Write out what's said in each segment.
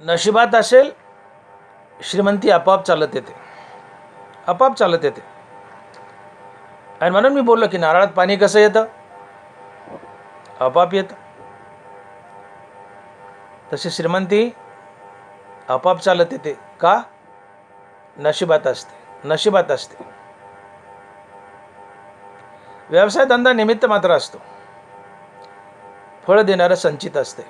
नशिबात असेल श्रीमंती आपोआप चालत येते, आपोआप चालत येते. आणि म्हणून मी बोललो की नारळात पाणी कसं येतं, आपोआप येतं. तशी श्रीमंती आपोआप चालत येते. का? नशिबात असते, नशिबात असते. व्यवसाय धंदा निमित्त मात्र असतो, फळ देणारं संचित असते.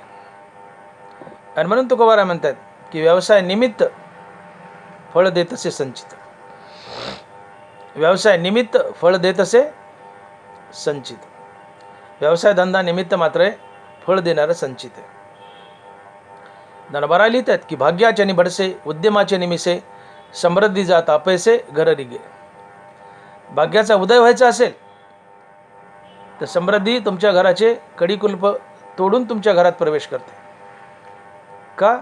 आणि म्हणून तुकोबाराय म्हणतात की व्यवसाय निमित्त फळ देत असे संचित. व्यवसाय निमित्त फळ देत असे संचित. व्यवसाय धंदा निमित्त मात्र आहे, फळ देणारं संचित आहे. दनबारा लिहितात की भाग्याचे निबडसे उद्यमाचे निमिसे समृद्धी जात आपैसे घर रिगे. भाग्याचा उदय व्हायचा असेल तर समृद्धी तुमच्या घराचे कडी-कुलप तोडून तुमच्या घरात प्रवेश करते. का?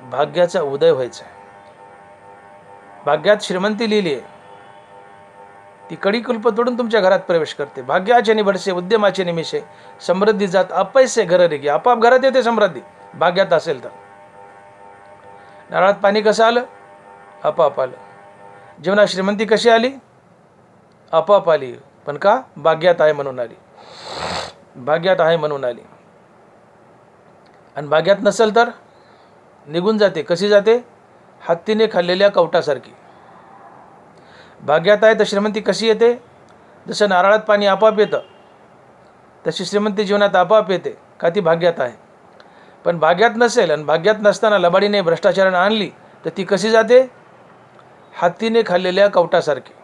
भाग्याचा उदय व्हायचा आहे. भाग्यात श्रीमंती लिहिली आहे, ती कडी-कुलप तोडून तुमच्या घरात प्रवेश करते. भाग्याचे निबडसे उद्यमाचे निमिषे समृद्धी जात आपैसे घर रिगे. आपाप घरात येते समृद्धी भाग्यात असेल तर. नारळात पाणी कसं आलं? आपाप आलं. जीवनात श्रीमंती कशी आली? आपाप आली. पण का? भाग्यात आहे म्हणून आली, भाग्यात आहे म्हणून आली. आणि भाग्यात नसेल तर निघून जाते. कशी जाते? हत्तीने खाल्लेल्या कवटासारखी. भाग्यात आहे तर श्रीमंती कशी येते? जसं नारळात पाणी आपोआप येतं तशी श्रीमंती जीवनात आपोआप येते. का? ती भाग्यात आहे. पण भाग्यात नसेल आणि भाग्यात नसताना लबाडीने भ्रष्टाचाराने आणली तर ती कशी जाते? हत्तीने खाल्लेल्या कवटासारखी.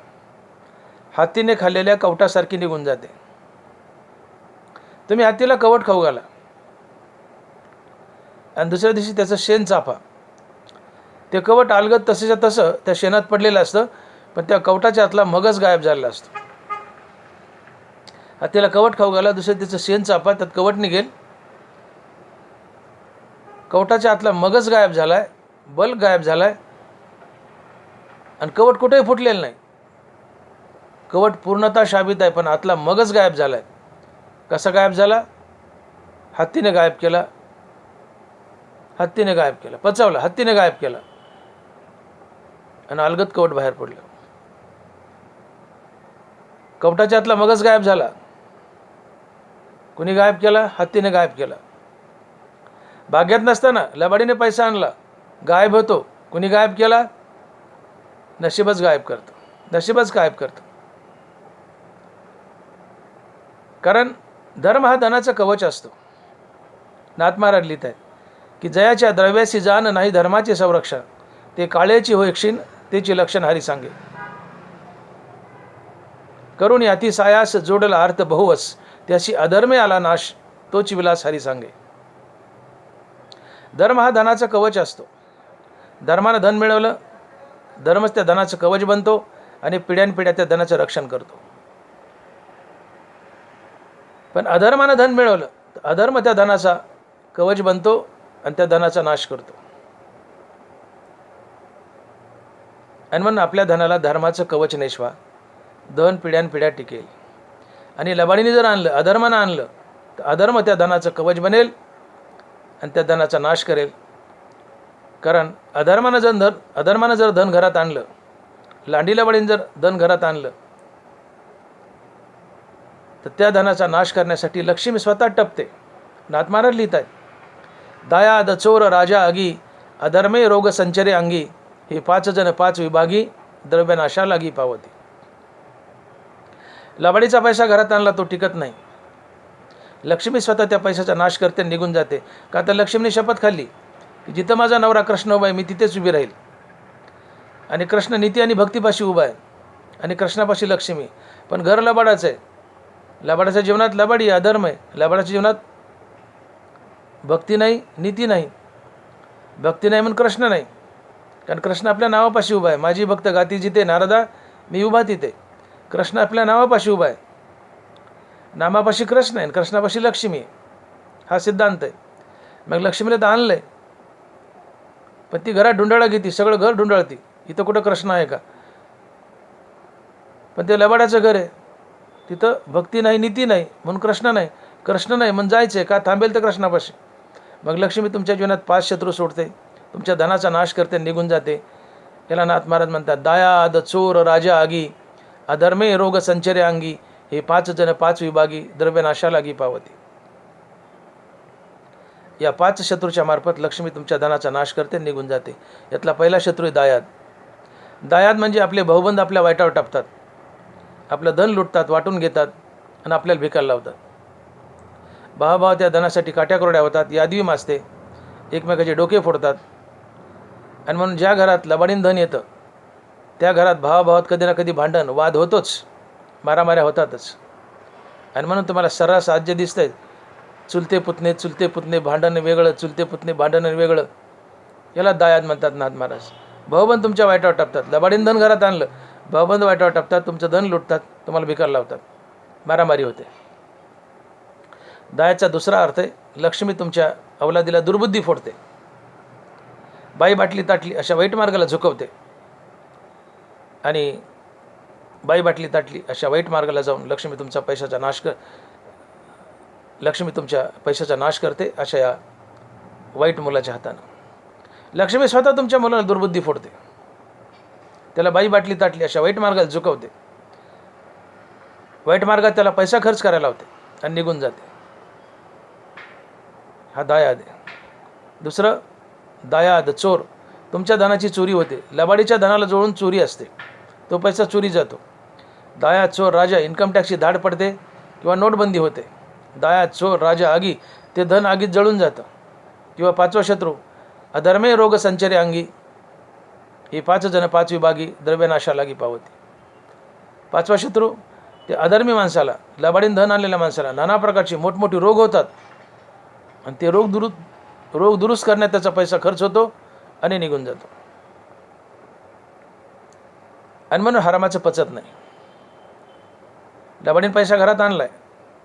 हत्तीने खाल्लेल्या कवटासारखी निघून जाते. तुम्ही हत्तीला कवट खाऊ घाला आणि दुसऱ्या दिवशी त्याचं शेण चाफा. ते कवट अलगद तसेच्या तसं त्या शेणात पडलेलं असतं, पण त्या कवटाच्या आतला मगच गायब झालेला असतो. हत्तीला कवट खाऊ घाला, दुसऱ्या त्याचं शेण चाफा, त्यात कवट निघेल. कवटाच्या आतला मगच गायब झालाय, बल्ब गायब झालाय आणि कवट कुठेही फुटलेलं नाही. कवट पूर्णतः शाबित आहे, पण आतला मगच गायब झालाय. कसा गायब झाला? हत्तीने गायब केला. हत्तीने गायब केला, पचवला, हत्तीने गायब केला आणि अलगद कवट बाहेर पडलं. कवटाच्या आतला मगच गायब झाला. कुणी गायब केला? हत्तीने गायब केला. भाग्यात नसताना लबाडीने पैसा आणला, गायब होतो. कुणी गायब केला? नशीबच गायब करतो, नशीबच गायब करतो. कारण धर्म हा धनाचं कवच असतो. नाथ महाराज लिहित आहेत की जयाच्या द्रव्यासी जाण नाही धर्माचे संरक्षण, ते काळेची होय क्षीण तेची लक्षण हरी सांगे. करुणी अति सायास जोडला अर्थ बहुवस, त्याशी अधर्मे आला नाश तोच विलास हरी सांगे. धर्म हा धनाचा कवच असतो. धर्मानं धन मिळवलं, धर्मच त्या धनाचं कवच बनतो आणि पिढ्यानपिढ्या त्या धनाचं रक्षण करतो. पण अधर्मानं धन मिळवलं तर अधर्म त्या धनाचा कवच बनतो आणि त्या धनाचा नाश करतो. आणि म्हणून आपल्या धनाला धर्माचं कवच नेसवा, धन पिढ्यानपिढ्या टिकेल. आणि लबाडीने जर आणलं, अधर्मानं आणलं तर अधर्म त्या धनाचं कवच बनेल आणि त्या धनाचा नाश करेल. कारण अधर्मानं जर धन घरात आणलं, लांडी लबाडीने जर धन घरात आणलं तर त्या धनाचा नाश करण्यासाठी लक्ष्मी स्वतः टपते. नाथ महाराज लिहित आहेत, दायाद चोर राजा अगी अधर्मे रोग संचरे अंगी, हे 5 जण 5 विभागी द्रव्यनाशा लागी पावती. लबाडीचा पैसा घरात आणला तो टिकत नाही. लक्ष्मी स्वतः त्या पैशाचा नाश करते, निघून जाते. का? तर लक्ष्मीने शपथ खाल्ली की जिथं माझा नवरा कृष्ण उभा आहे मी तिथेच उभी राहील. आणि कृष्ण नीती आणि भक्तीपाशी उभा आहे आणि कृष्णापाशी लक्ष्मी. पण घर लबाडाचं आहे. लबाडाच्या जीवनात लबाडी अधर्म आहे. लबाडाच्या जीवनात भक्ती नाही, नीती नाही. भक्ती नाही म्हणून कृष्ण नाही. कारण कृष्ण आपल्या नावापाशी उभा आहे. माझी भक्त गाती जिथे नारदा मी उभा तिथे. कृष्ण आपल्या नावापाशी उभा आहे. नामापाशी कृष्ण आहे, कृष्णापाशी लक्ष्मी आहे. हा सिद्धांत आहे. मग लक्ष्मीला तर आणलं आहे, पण ती घरात ढुंडाळा घेते, सगळं घर ढुंडाळती. इथं कुठं कृष्ण आहे का? पण ते लबाडाचं घर आहे, तिथं भक्ती नाही, नीती नाही म्हणून कृष्ण नाही. कृष्ण नाही म्हणून जायचं आहे का? थांबेल तर कृष्णापाशी. मग लक्ष्मी तुमच्या जीवनात 5 शत्रू सोडते, तुमच्या धनाचा नाश करते, निघून जाते. याला नाथ महाराज म्हणतात, दायाद चोर राजा आगी, अधर्मे रोग संचरे अंगी, हे 5 जण 5 विभागी, द्रव्य नाशा लागी पावती. या 5 शत्रूच्या मार्फत लक्ष्मी तुमच्या धनाचा नाश करते, निघून जाते. यातला पहिला शत्रू आहे दायाद. दायाद म्हणजे आपले भाऊबंद आपल्या वाईटावर टाकतात, आपलं धन लुटतात, वाटून घेतात आणि आपल्याला भिकायला लावतात. भावाभाव त्या धनासाठी काट्याकोरड्या होतात, यादवी माजते, एकमेकाचे डोके फोडतात. आणि म्हणून ज्या घरात लबाडीन धन येतं त्या घरात भावाभावात कधी ना कधी भांडण वाद होतोच, मारामाऱ्या होतातच. आणि म्हणून तुम्हाला सर्रास राज्य दिसतंय, चुलते पुतणे भांडण वेगळं, चुलते पुतणे भांडण वेगळं. याला दायाद म्हणतात नाथ महाराज. भाऊबंद तुमच्या वाईटावर टाकतात, लबाडीन धन घरात आणलं, भाऊबंद वाईटावर टाकतात, तुमचं धन लुटतात, तुम्हाला भिकायला लावतात, मारामारी होते. दायाचा दुसरा अर्थ आहे, लक्ष्मी तुमच्या अवलादीला दुर्बुद्धी फोडते, बाई बाटली ताटली अशा वाईट मार्गाला झुकवते. आणि बाई बाटली ताटली अशा वाईट मार्गाला जाऊन लक्ष्मी तुमच्या पैशाचा नाश करते, अशा या वाईट मुलाच्या हातानं. लक्ष्मी स्वतः तुमच्या मुलाला दुर्बुद्धी फोडते, त्याला बाई बाटली ताटली अशा वाईट मार्गाला झुकवते, वाईट मार्गात त्याला पैसा खर्च करायला लावते आणि निघून जाते. हा दायाद आहे. दुसरं दायाद चोर, तुमच्या धनाची चोरी होते, लबाडीच्या धनाला जोडून चोरी असते, तो पैसा चोरी जातो. दायाद चोर राजा, इन्कम टॅक्सची धाड पडते किंवा नोटबंदी होते. दायाद चोर राजा आगी, ते धन आगीत जळून जातं. किंवा 5वा शत्रू, अधर्मे रोग संचरे अंगी, हे 5 जण 5 विभागी, द्रव्यनाशा लागी पावती. 5वा शत्रू, ते अधर्मी माणसाला, लबाडीन धन आणलेल्या माणसाला नाना प्रकारचे मोठमोठे रोग होतात आणि ते रोग दुरुस्त करण्यात त्याचा पैसा खर्च होतो आणि निघून जातो. आणि म्हणून हरामाचं पचत नाही. लबाडीन पैसा घरात आणलाय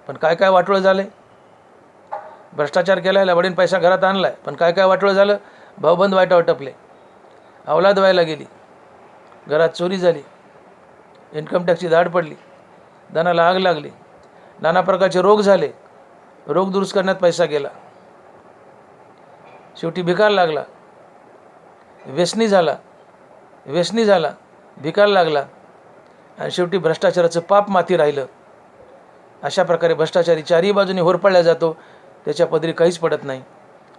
पण काय काय वाटोळं झाले, भ्रष्टाचार केलाय, लबाडीन पैसा घरात आणलाय पण काय काय वाटोळं झालं, भाऊबंद वाईटावर टपले, अवलाद व्हायला गेली, घरात चोरी झाली, इन्कम टॅक्सची धाड पडली, धनाला आग लागली, नाना प्रकारचे रोग झाले, रोग दुरुस्त करण्यात पैसा गेला, शेवटी भिकायला लागला, व्यसनी झाला, भिकायला लागला आणि शेवटी भ्रष्टाचाराचं पाप माती राहिलं. अशा प्रकारे भ्रष्टाचारी चारही बाजूने होरपळला जातो, त्याच्या पदरी काहीच पडत नाही,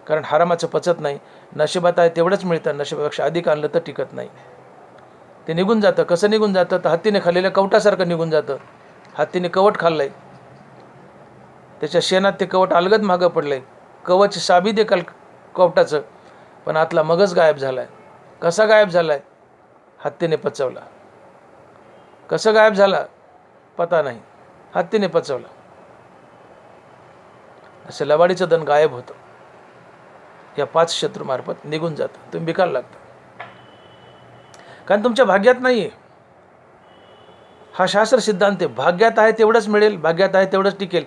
कारण हरामाचं पचत नाही. नशिबात आहे तेवढंच मिळतं, नशिबापेक्षा अधिक आणलं तर टिकत नाही, ते निघून जातं. कसं निघून जातं तर हत्तीने खाल्लेल्या कवटासारखं निघून जातं. हत्तीने कवट खाल्लंय, त्याच्या शेणात ते कवट अलगद मागं पडलंय, कवच साबीत आहे कवटाचं, पण आतला मगच गायब झालाय. कसा गायब झालाय? हत्तीने पचवला. कसं गायब झाला पता नाही, हत्तीने पचवला. असं लबाडीचं धन गायब होतं, या 5 शत्रूमार्फत निघून जातं, तुम्ही भिकायला लागता, कारण तुमच्या भाग्यात नाही आहे. हा शास्त्र सिद्धांत आहे, भाग्यात आहे तेवढंच मिळेल, भाग्यात आहे तेवढंच टिकेल.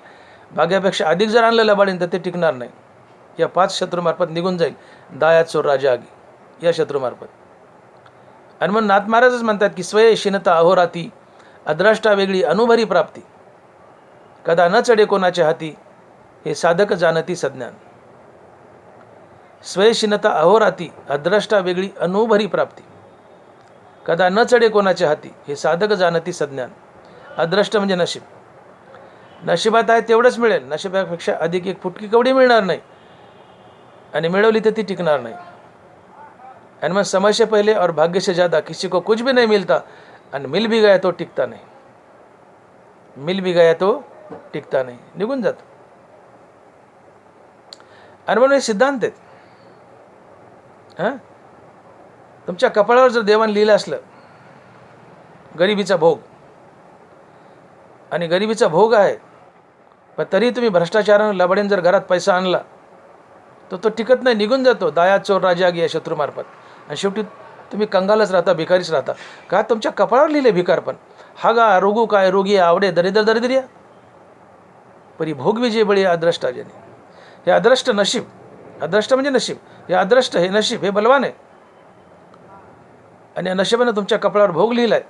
भाग्यापेक्षा अधिक जर आणलं लबाडीन तर ते टिकणार नाही. या 5 शत्रूमार्फत निघून जाईल, दायाद चोर राजा आगी या शत्रूमार्फत. आणि मग नाथ महाराजच म्हणतात की स्वये शिनता अहोराती, अद्रष्टा वेगळी अनुभरी प्राप्ती, कदा न चढे कोणाच्या हाती, हे साधक जाणती सज्ञान. स्वयशिनता अहोराती, अद्रष्टा वेगळी अनुभरी प्राप्ती, कदा न चढे कोणाच्या हाती, हे साधक जाणती सज्ञान. अद्रष्ट म्हणजे नशीब, नशिबात आहे तेवढंच मिळेल, नशिबापेक्षा अधिक एक फुटकी कवडी मिळणार नाही, आणि मिळवली तर ती टिकणार नाही. आणि मग समय से पहले और भाग्य से ज़्यादा किसी को कुछ भी नहीं मिलता, आणि मिल भी गया तो टिकता नहीं, मिल भी गया तो टिकता नहीं, निघून जात. आणि म्हणून हे सिद्धांत आहेत. तुमच्या कपाळावर जर देवाने लिहिलं असलं गरिबीचा भोग, आणि गरिबीचा भोग आहे, पण तरी तुम्ही भ्रष्टाचारानं लबाडीन जर घरात पैसा आणला तर तो टिकत नाही, निघून जातो. दायाद चोर राजा आगी या शत्रूमार्फत, आणि शेवटी तुम्ही कंगालच राहता, भिकारीच राहता. का? तुमच्या कपाळावर लिहिले भिकारपण. हा गा रोगू काय रोगी आवडे दरिद्र दरिद्रिया, परी भोग विजय बळी अद्रष्टा जने. हे अद्रष्ट नशीब, अद्रष्ट म्हणजे नशीब, हे अद्रष्ट हे नशीब हे बलवान आहे, आणि या नशिबानं तुमच्या कपाळावर भोग लिहिलाय,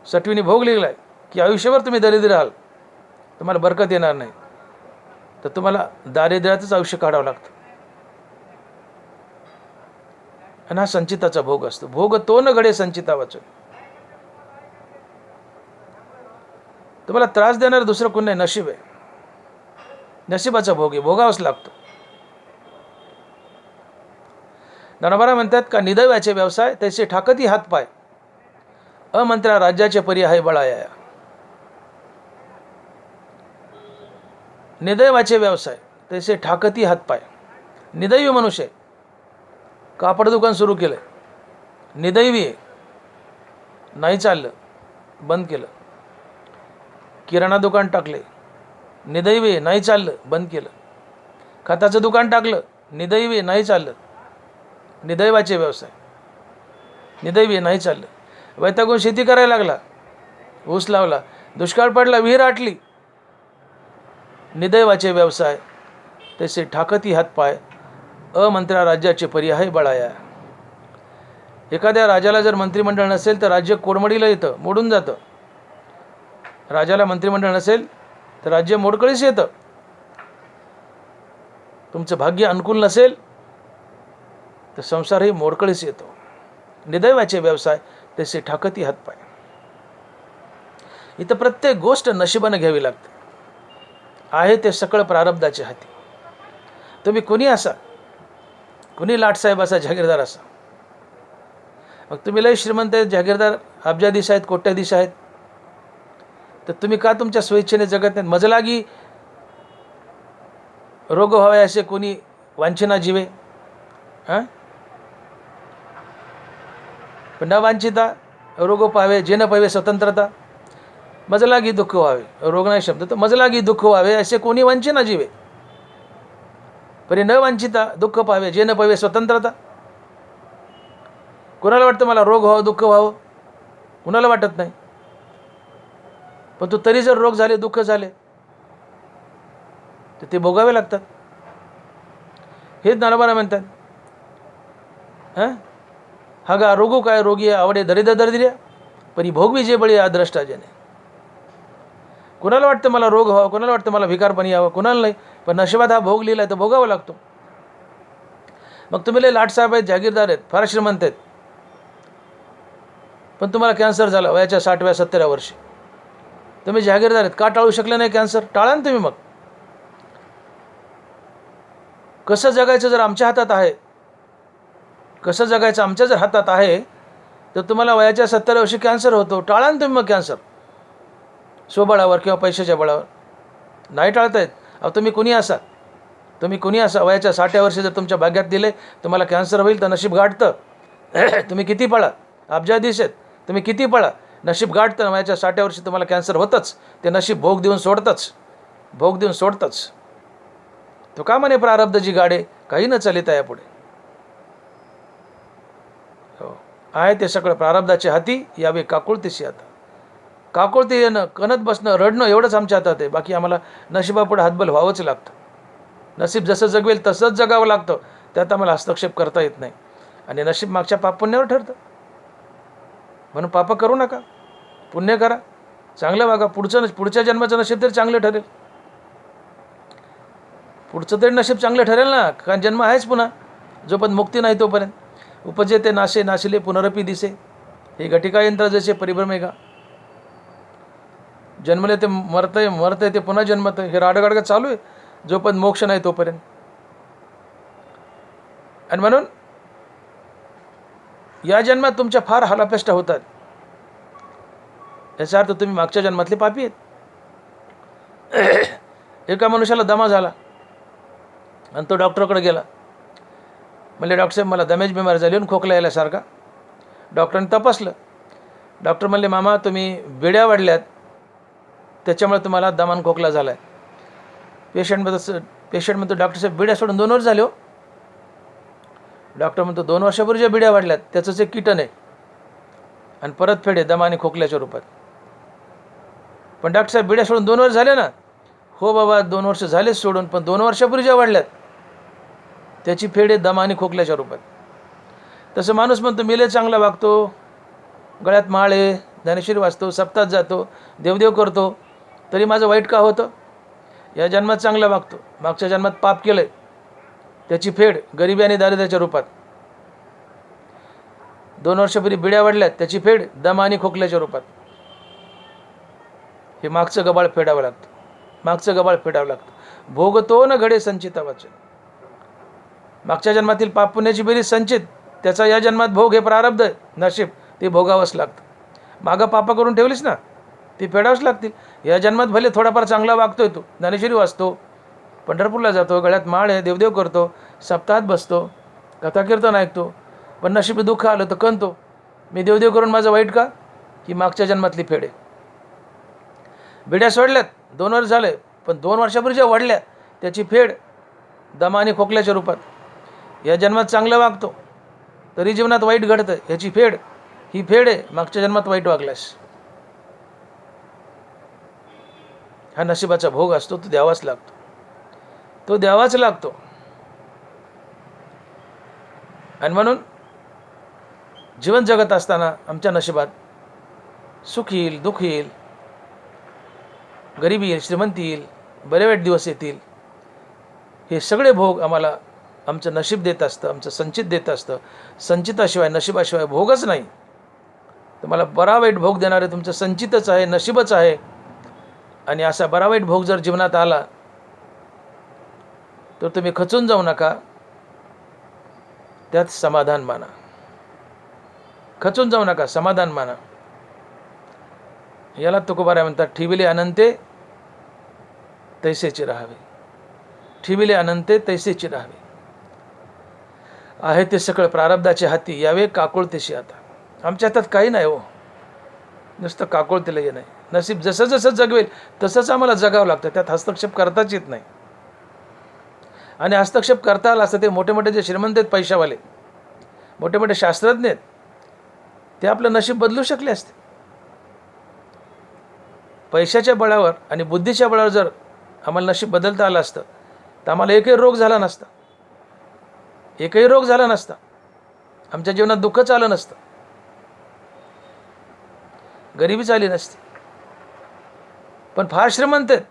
सटवीने भोग लिहिलाय की आयुष्यभर तुम्ही दरिद्र राहाल, तुम्हाला बरकत येणार नाही, तर तुम्हाला दारिद्र्यातच आयुष्य काढावं लागतं. आणि हा संचिताचा भोग असतो. भोग तो न घडे संचिता वाचून. तुम्हाला त्रास देणार दुसरं कोण नाही, नशीब आहे. नशिबाचा भोग आहे, भोगावाच लागतो. ज्ञानोबा म्हणतात का निदैवाचे व्यवसाय तैसे ठाकती हातपाय, अमंत्रा राज्याचे परी आहे बळाया. निदैवाचे व्यवसाय तैसे ठाकती हातपाय. निदैवी मनुष्य आहे, कापड दुकान सुरू केलं, निदैवी आहे, नाही चाललं, बंद केलं. किराणा दुकान टाकले, निदैवी आहे, नाही चाललं, बंद केलं. खताचं दुकान टाकलं, निदैवी आहे, नाही चाललं. निदैवाचे व्यवसाय, निदैवी आहे, नाही चाललं. वैतागून शेती करायला लागला, ऊस लावला, दुष्काळ पडला, विहीर आटली. निदैवाचे व्यवसाय तसे ठाकती हातपाय, अमंत्रा राज्याचे परी आहे बळाया. एखाद्या राजाला जर मंत्रिमंडळ नसेल तर राज्य कोडमडीला येतं, मोडून जातं. राजाला मंत्रिमंडळ नसेल तर राज्य मोडकळीस येतं. तुमचं भाग्य अनुकूल नसेल तर संसारही मोडकळीस येतो. निदैवाचे व्यवसाय तसे ठाकती हातपाय. इथं प्रत्येक गोष्ट नशिबानं घ्यावी लागते. आहे ते सकळ प्रारब्धाचे हाती. तुम्ही कुणी असा, कुणी लाटसाहेब असा, जागीरदार असा, मग तुम्ही लय श्रीमंत आहेत, जागीरदार, अब्जाधीश आहेत, कोट्याधीश आहेत, तर तुम्ही का तुमच्या स्वेच्छेने जगत नाहीत? मजलागी रोग व्हावे असे कोणी वांछना जीवे, न वांछिता रोग पावे, जे न पावे स्वतंत्रता. मजलागी दुःख व्हावे, रोग नाही शब्द, तर मजलागी दुःख व्हावे असे कोणी वांछना जीवे, परी न वांछिता दुःख पावे, जे न पावे स्वतंत्रता. कोणाला वाटतं मला रोग व्हावं, दुःख व्हावं? कुणाला वाटत नाही. पण तू तरी जर रोग झाले, दुःख झाले, तर ते भोगावे लागतात. हेच ज्ञानोबा म्हणतात, हा गा रोगू काय रोगी आवडे दरिद्र दरिद्र्या, परी भोगवी जे बळी अद्रष्टा जने. कुणाला वाटतं मला रोग व्हावं, कुणाला वाटतं मला भिकारपणी यावं, कुणाला नाही. पण नशिबात हा भोग लिहिला आहे तर भोगावा लागतो. मग तुम्ही लय लाटसाहेब आहेत, जागीरदार आहेत, फार श्रीमंत आहेत, पण तुम्हाला कॅन्सर झाला वयाच्या 60व्या 70व्या वर्षी. तुम्ही जागीरदार आहेत, का टाळू शकले नाही कॅन्सर? टाळा ना तुम्ही. मग कसं जगायचं जर आमच्या हातात आहे, कसं जगायचं आमच्या जर हातात आहे, तर तुम्हाला वयाच्या 70व्या वर्षी कॅन्सर होतो. टाळा ना तुम्ही मग कॅन्सर, स्वबळावर किंवा पैशाच्या बळावर. नाही टाळता येत. अहो तुम्ही कुणी असा, तुम्ही कुणी असा, वयाच्या 60व्या वर्षी जर तुमच्या भाग्यात दिले तुम्हाला कॅन्सर होईल तर नशीब गाठतं. तुम्ही किती पळा, अब्जाधीश आहेत, तुम्ही किती पळा, नशीब गाठतं. वयाच्या 60व्या वर्षी तुम्हाला कॅन्सर होतंच. ते नशीब भोग देऊन सोडतंच, भोग देऊन सोडतंच. तो का म्हणे प्रारब्ध जी गाडे, काही न चालिता यापुढे. हो, आहे ते सगळं प्रारब्धाचे हाती, यावे काकुळतीशी आता. काकुळती येणं, कणत बसणं, रडणं एवढंच आमच्या हातात आहे. बाकी आम्हाला नशिबापुढे हातबल व्हावंच लागतं. नशीब जसं जगवेल तसंच जगावं लागतं. त्यात आम्हाला हस्तक्षेप करता येत नाही. आणि नशीब मागच्या पाप पुण्यावर ठरतं. म्हणून पाप करू नका, पुण्य करा, चांगलं वागा. पुढच्या जन्माचं नशीब तरी चांगलं ठरेल. पुढचं तरी नशीब चांगलं ठरेल ना, कारण जन्म आहेच पुन्हा. जोपर्यंत मुक्ती नाही तोपर्यंत. उपजे ते नाशे, नाशिले पुनरपी दिसे, हे घटिका यंत्र जसे परिभ्रमे का. जन्मले ते मरतंय, मरतंय ते पुन्हा जन्मतंय, हे राडगाडगा चालू आहे जोपर्यंत मोक्ष नाही तोपर्यंत. आणि म्हणून या जन्मात तुमच्या फार हालापेष्टा होतात. याचा अर्थ तुम्ही मागच्या जन्मातले पापी आहेत. एका मनुष्याला दमा झाला आणि तो डॉक्टरकडे गेला. म्हणले डॉक्टर साहेब मला दम्याची बिमारी झाली आणि खोकला यायल्यासारखा. डॉक्टरांनी तपासलं. डॉक्टर म्हणले मामा तुम्ही बिड्या वाढल्यात, त्याच्यामुळे तुम्हाला दमान खोकला झाला आहे. पेशंट म्हणतो डॉक्टर साहेब बिड्या सोडून 2 वर्ष झाले हो. डॉक्टर म्हणतो 2 वर्षापूर्वी ज्या बिड्या वाढल्यात त्याचंच एक किटन आहे आणि परतफेड आहे दमा आणि खोकल्याच्या रूपात. पण डॉक्टर साहेब बिड्या सोडून 2 वर्ष झाले ना. हो बाबा 2 वर्ष झालेच सोडून, पण 2 वर्षापूर्वी ज्या वाढल्यात त्याची फेड आहे दमा आणि खोकल्याच्या रूपात. तसं माणूस म्हणतो मी लय चांगला वागतो, गळ्यात माळ आहे, ज्ञानेश्वरी वाचतो, सप्तात जातो, देवदेव करतो, तरी माझं वाईट का होतं? या जन्मात चांगला वागतो, मागच्या जन्मात पाप केलं आहे, त्याची फेड गरिबी आणि दारिद्र्याच्या रूपात. 2 वर्षापूर्वी बिड्या वाढल्यात, त्याची फेड दम आणि खोकल्याच्या रूपात. हे मागचं गबाळ फेडावं लागतं, मागचं गबाळ फेडावं लागतं. भोगतो न घडे संचिता वाचन. मागच्या जन्मातील पाप पुण्याची बेरीज संचित, त्याचा या जन्मात भोग, हे प्रारब्ध नशीब, ते भोगावंच लागतं. मागं पापं करून ठेवलीस ना, ती फेडावंच लागतील. या जन्मात भले थोडाफार चांगला वागतोय तू, ज्ञानेश्वरी वाचतो, पंढरपूरला जातो, गळ्यात माळ आहे, देवदेव करतो, सप्ताहात बसतो, कथा कीर्तन ऐकतो, पण नशीब दुःख आलं तर कणतो, मी देवदेव करून माझं वाईट का? ही मागच्या जन्मातली फेड आहे. बिड्या सोडल्यात, 2 वर्ष झाले, पण 2 वर्षापूर्वी ज्या वाढल्या त्याची फेड दमा आणि खोकल्याच्या रूपात. या जन्मात चांगलं वागतो तरी जीवनात वाईट घडतं, ह्याची फेड, ही फेड आहे मागच्या जन्मात वाईट वागल्यास. हा नशिबाचा भोग असतो, तो द्यावाच लागतो, तो द्यावाच लागतो. आणि म्हणून जीवन जगत असताना आमच्या नशिबात सुख येईल, दुःख येईल, गरिबी येईल, श्रीमंती येईल, बरे वाईट दिवस येतील, हे सगळे भोग आम्हाला आमचं नशीब देत असतं, आमचं संचित देत असतं. संचिताशिवाय, नशिबाशिवाय भोगच नाही. तुम्हाला बरा वाईट भोग देणारे तुमचं संचितच आहे, नशीबच आहे. आणि असा बरा वाईट भोग जर जीवनात आला तर तुम्ही खचून जाऊ नका, त्यात समाधान माना. खचून जाऊ नका, समाधान माना. याला तुकोबाराय म्हणतात, ठिविले अनंते तैसेचे राहावे. ठिविले अनंते तैसेचे राहावे. आहे ते सकळ प्रारब्धाचे हाती, यावे काकुळतेशी आता. आमच्या हातात काही नाही हो, नुसतं काकुळतेला ये नाही. नसीब जसं जसं जगवेल तसंच आम्हाला जगावं लागतं, त्यात हस्तक्षेप करताच येत नाही. आणि हस्तक्षेप करता आला असतं ते मोठे मोठे जे श्रीमंत आहेत, पैशावाले, मोठे मोठे शास्त्रज्ञ आहेत, ते आपलं नशीब बदलू शकले असते. पैशाच्या बळावर आणि बुद्धीच्या बळावर जर आम्हाला नशीब बदलता आलं असतं तर आम्हाला एकही रोग झाला नसता, एकही रोग झाला नसता, आमच्या जीवनात दुःखच आलं नसतं, गरिबीच आली नसती. पण फार श्रीमंत आहेत,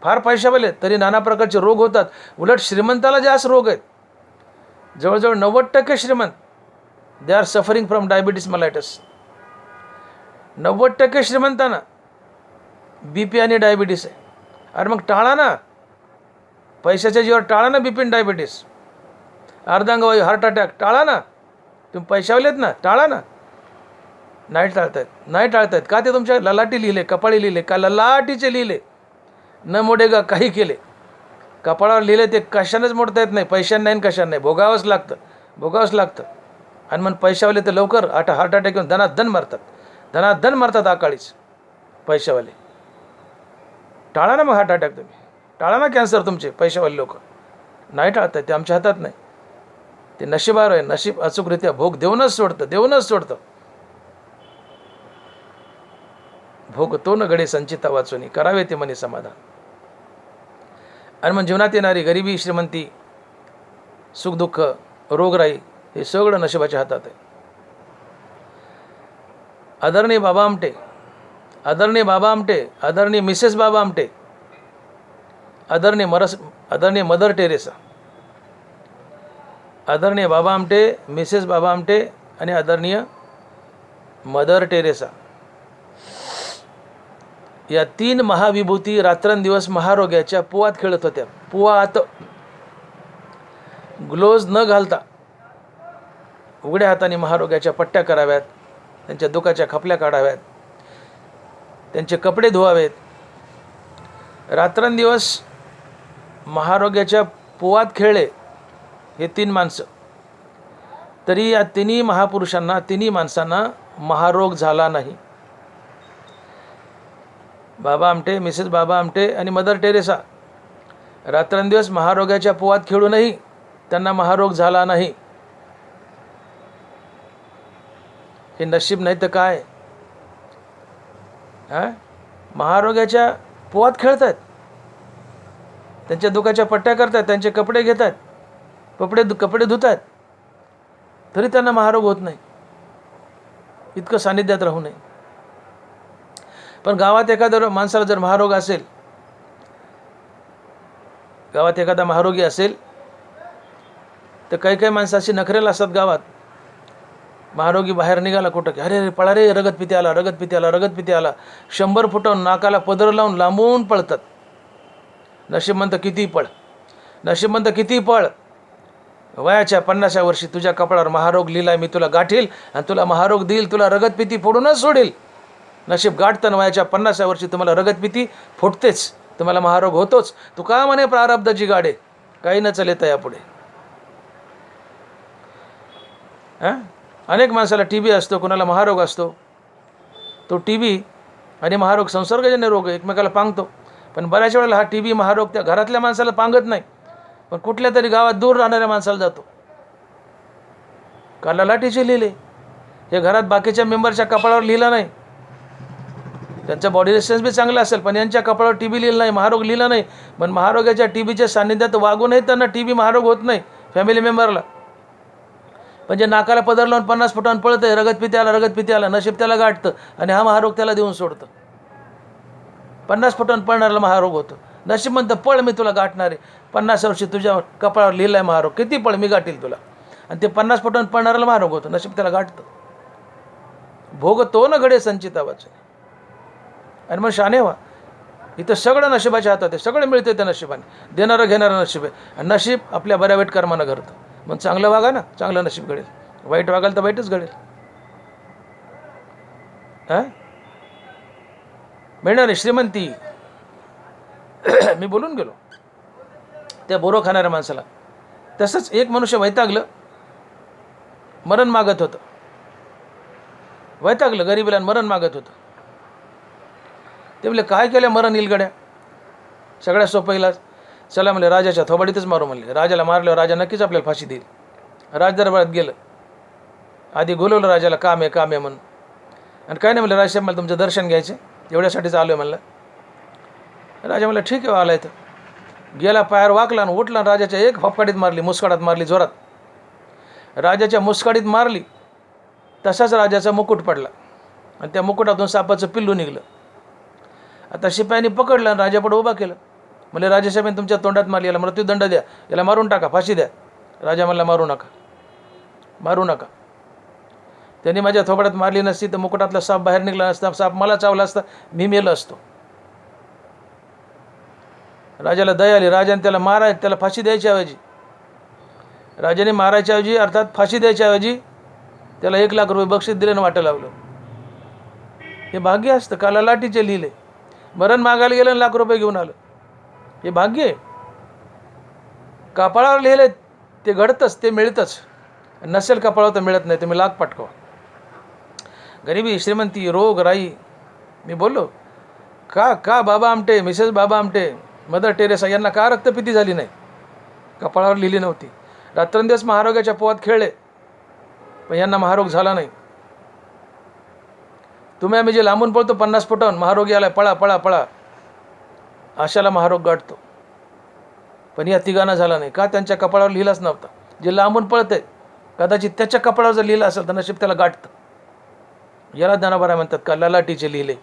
फार पैशावाले आहेत, तरी नाना प्रकारचे रोग होतात. उलट श्रीमंताला जास्त रोग आहेत. जवळजवळ 90% श्रीमंत they are suffering from diabetes mellitus. 90% श्रीमंतांना BP आणि डायबिटीस आहे. अरे मग टाळा ना, पैशाच्या जीवावर टाळा ना BP आणि डायबिटीस, अर्धांगवायू, हार्ट अटॅक टाळा ना. तुम्ही पैशावाले आहेत ना, टाळा ना. नाही टाळतायत, नाही टाळतायत का? ते तुमच्या ललाटी लिहिले, कपाळी लिहिले का? ललाटीचे लिहिले, न मोडेगा काही केले. कपाळावर लिहिले ते कशानेच मोडता येत नाही, पैशाने नाही, कशाने नाही, भोगावंच लागतं, भोगावंच लागतं. आणि मग पैशावाले तर लवकर हार्ट अटॅक येऊन धनाधन मारतात, धनाधन मारतात अकाळीच पैशावाले. टाळा ना मग हार्ट अटॅक, तुम्ही टाळा ना कॅन्सर, तुमचे पैशावाले लोक नाही टाळतात. ते आमच्या हातात नाही, ते नशिबावर आहे. नशीब अचूकरित्या भोग देऊनच सोडतं, देऊनच सोडतं. भोगतो न घडे संचिता वाचुनी, करावे ते मनी समाधान. आणि मग जीवनात येणारी गरिबी, श्रीमंती, सुखदुःख, रोगराई, हे सगळं नशिबाच्या हातात आहे. आदरणीय बाबा आमटे, आदरणीय बाबा आमटे, आदरणीय मिसेस बाबा आमटे, आदरणीय मदर टेरेसा, आदरणीय बाबा आमटे, मिसेस बाबा आमटे आणि आदरणीय मदर टेरेसा, या 3 महाविभूती रात्रंदिवस महारोग्याच्या पुवात खेळत होत्या. पुवात, ग्लोव्ज न घालता उघड्या हाताने महारोग्याच्या पट्ट्या कराव्यात, त्यांच्या दुखाच्या खपल्या काढाव्यात, त्यांचे कपडे धुवावेत. रात्रंदिवस महारोग्याच्या पुवात खेळले हे 3 माणसं. तरी या 3 महापुरुषांना, 3 माणसांना महारोग झाला नाही. बाबा आमटे, मिसेस बाबा आमटे आणि मदर टेरेसा रात्रंदिवस महारोग्याच्या पुवात खेळूनही त्यांना महारोग झाला नाही. हे नशीब नाही तर काय? महारोग्याच्या पुवात खेळतात, त्यांच्या दुखाच्या पट्ट्या करतात, त्यांचे कपडे घेतात, कपडे धुतात, तरी त्यांना महारोग होत नाही. इतकं सानिध्यात राहू नये. पण गावात एखाद्या माणसाला जर महारोग असेल, गावात एखादा महारोगी असेल, तर काही काही माणसं अशी नखरेला असतात गावात, महारोगी बाहेर निघाला कुठं की अरे पळा रे, रगत पिते आला, रगत पिते आला, रगत पिते आला. 100 फुटावून नाकाला पदर लावून लांबून पळतात. नशीबमंत किती पळ, नशीबमंत किती पळ. वयाच्या 50व्या वर्षी तुझ्या कपाळावर महारोग लिहिलाय, मी तुला गाठील आणि तुला महारोग देईल, तुला रगतपिती फोडूनच सोडेल. नशीब गाठतं. वयाच्या 50व्या वर्षी तुम्हाला रगतपिती फुटतेच, तुम्हाला महारोग होतोच. तू का म्हणे प्रारब्धाची गाडे, काही न चलेत यापुढे. अनेक माणसाला TB असतो, कोणाला महारोग असतो. तो TB आणि महारोग संसर्गजन्य रोग एकमेकाला पांगतो. पण बऱ्याच वेळेला हा TB महारोग त्या घरातल्या माणसाला पांगत नाही, पण कुठल्या तरी गावात दूर राहणाऱ्या माणसाला जातो. काला लाटीचे लिहिले, हे घरात बाकीच्या मेंबरच्या कपाळावर लिहिलं नाही. त्यांचा बॉडी रेसिस्टन्स बी चांगला असेल, पण यांच्या कपाळावर TB लिहिलं नाही, महारोग लिहिलं नाही. पण महारोगाच्या TBच्या सान्निध्यात वागूनही त्यांना TB महारोग होत नाही फॅमिली मेंबरला. पण जे नाकाला पदर लावून 50 फुटांवर पळत आहे, रगतपिती आला, रगतपिती आला, नशीब त्याला गाठतं आणि हा महारोग त्याला देऊन सोडतं. 50 फुटांवर पळणाऱ्याला महारोग होतो. नशीब म्हणतं पळ, मी तुला गाठणार आहे. 50 वर्षी तुझ्या कपाळावर लिहिलं आहे महारोग, किती पळ, मी गाठील तुला. आणि ते 50 फुटांवर पळणाऱ्याला महारोग होतो, नशीब त्याला गाठतं. भोग तो न घडे संचितावाचे. आणि मग शाने व्हा. इथं सगळं नशिबाच्या हातात आहे, सगळं मिळते त्या नशिबाने. देणारं घेणारं नशीब आहे. आणि नशीब आपल्या बऱ्या वाईट कर्मानं घडतं. मग चांगलं वागा ना, चांगलं नशीब घडेल. वाईट वागाल तर वाईटच घडेल. मिळणार आहे श्रीमंती. मी बोलून गेलो त्या बोरो खाणाऱ्या माणसाला. तसंच एक मनुष्य वैतागलं, मरण मागत होतं. वैतागलं, गरिबीला मरण मागत होतं. ते म्हणले काय केलं मरण इलगड्या. सगळ्यात सोपं इलाज, चला म्हणले राजाच्या थोबाडीतच मारू म्हणले. राजाला मारल्यावर राजा नक्कीच आपल्याला फाशी देईल. राजदरबारात गेलं, आधी बोलवलं राजाला, काम आहे म्हणून. आणि काय नाही म्हणलं, राजसाहेब मला तुमचं दर्शन घ्यायचे, एवढ्यासाठीच आलो आहे म्हणलं. राजा म्हणलं ठीक आहे, आला इथं. गेला, पायावर वाकला आणि उठला, राजाच्या एक फपकाडीत मारली, मुसकाडात मारली जोरात. राजाच्या मुसकाडीत मारली, तसाच राजाचा मुकुट पडला आणि त्या मुकुटातून सापाचं पिल्लू निघलं. आता शिपायांनी पकडलं आणि राजापुढे उभा केलं. म्हणजे राजासाहेबांनी तुमच्या तोंडात मारली, याला मृत्यूदंड द्या, याला मारून टाका, फाशी द्या. राजा म्हणला मारू नका, मारू नका. त्यांनी माझ्या थोबाडात मारली नसती तर मुकुटातला साप बाहेर निघला नसता, साप मला चावला असता, मी मेलो असतो. राजाला दया आली. राजाने त्याला फाशी द्यायच्या ऐवजी, राजाने मारायच्या ऐवजी अर्थात फाशी द्यायच्या ऐवजी त्याला 1 लाख रुपये बक्षीस दिले आणि वाटं लावलं. हे भाग्य असतं. काला लाटीचे लिहिले, मरण मागायला गेलं, लाख रुपये घेऊन आलं. हे भाग्य आहे. कपाळावर लिहिले ते घडतंच, ते मिळतंच. नसेल कपाळावर तर मिळत नाही. तुम्ही लाख पाठवा. गरिबी, श्रीमंती, रोग, राई. मी बोललो का Baba Amte, Mrs Baba Amte, mother Teresa यांना का रक्तपिती झाली नाही? कपाळावर लिहिली नव्हती. रात्रंदिवस महारोगाच्या पोहात खेळले, पण यांना महारोग झाला नाही. तुम्ही आम्ही जे लांबून पळतो 50 फुटावून, महारोगी आलाय, पळा पळा पळा, अशाला महारोग गाठतो. पण या तिघांना झाला नाही. का? त्यांच्या कपाळावर लिहिलाच नव्हता. जे लांबून पळतंय कदाचित त्याच्या कपाळावर जर लिहिलं असेल तर नशीब त्याला गाठतं. याला ज्ञानोबा म्हणतात का लालाटीचे लिहिले,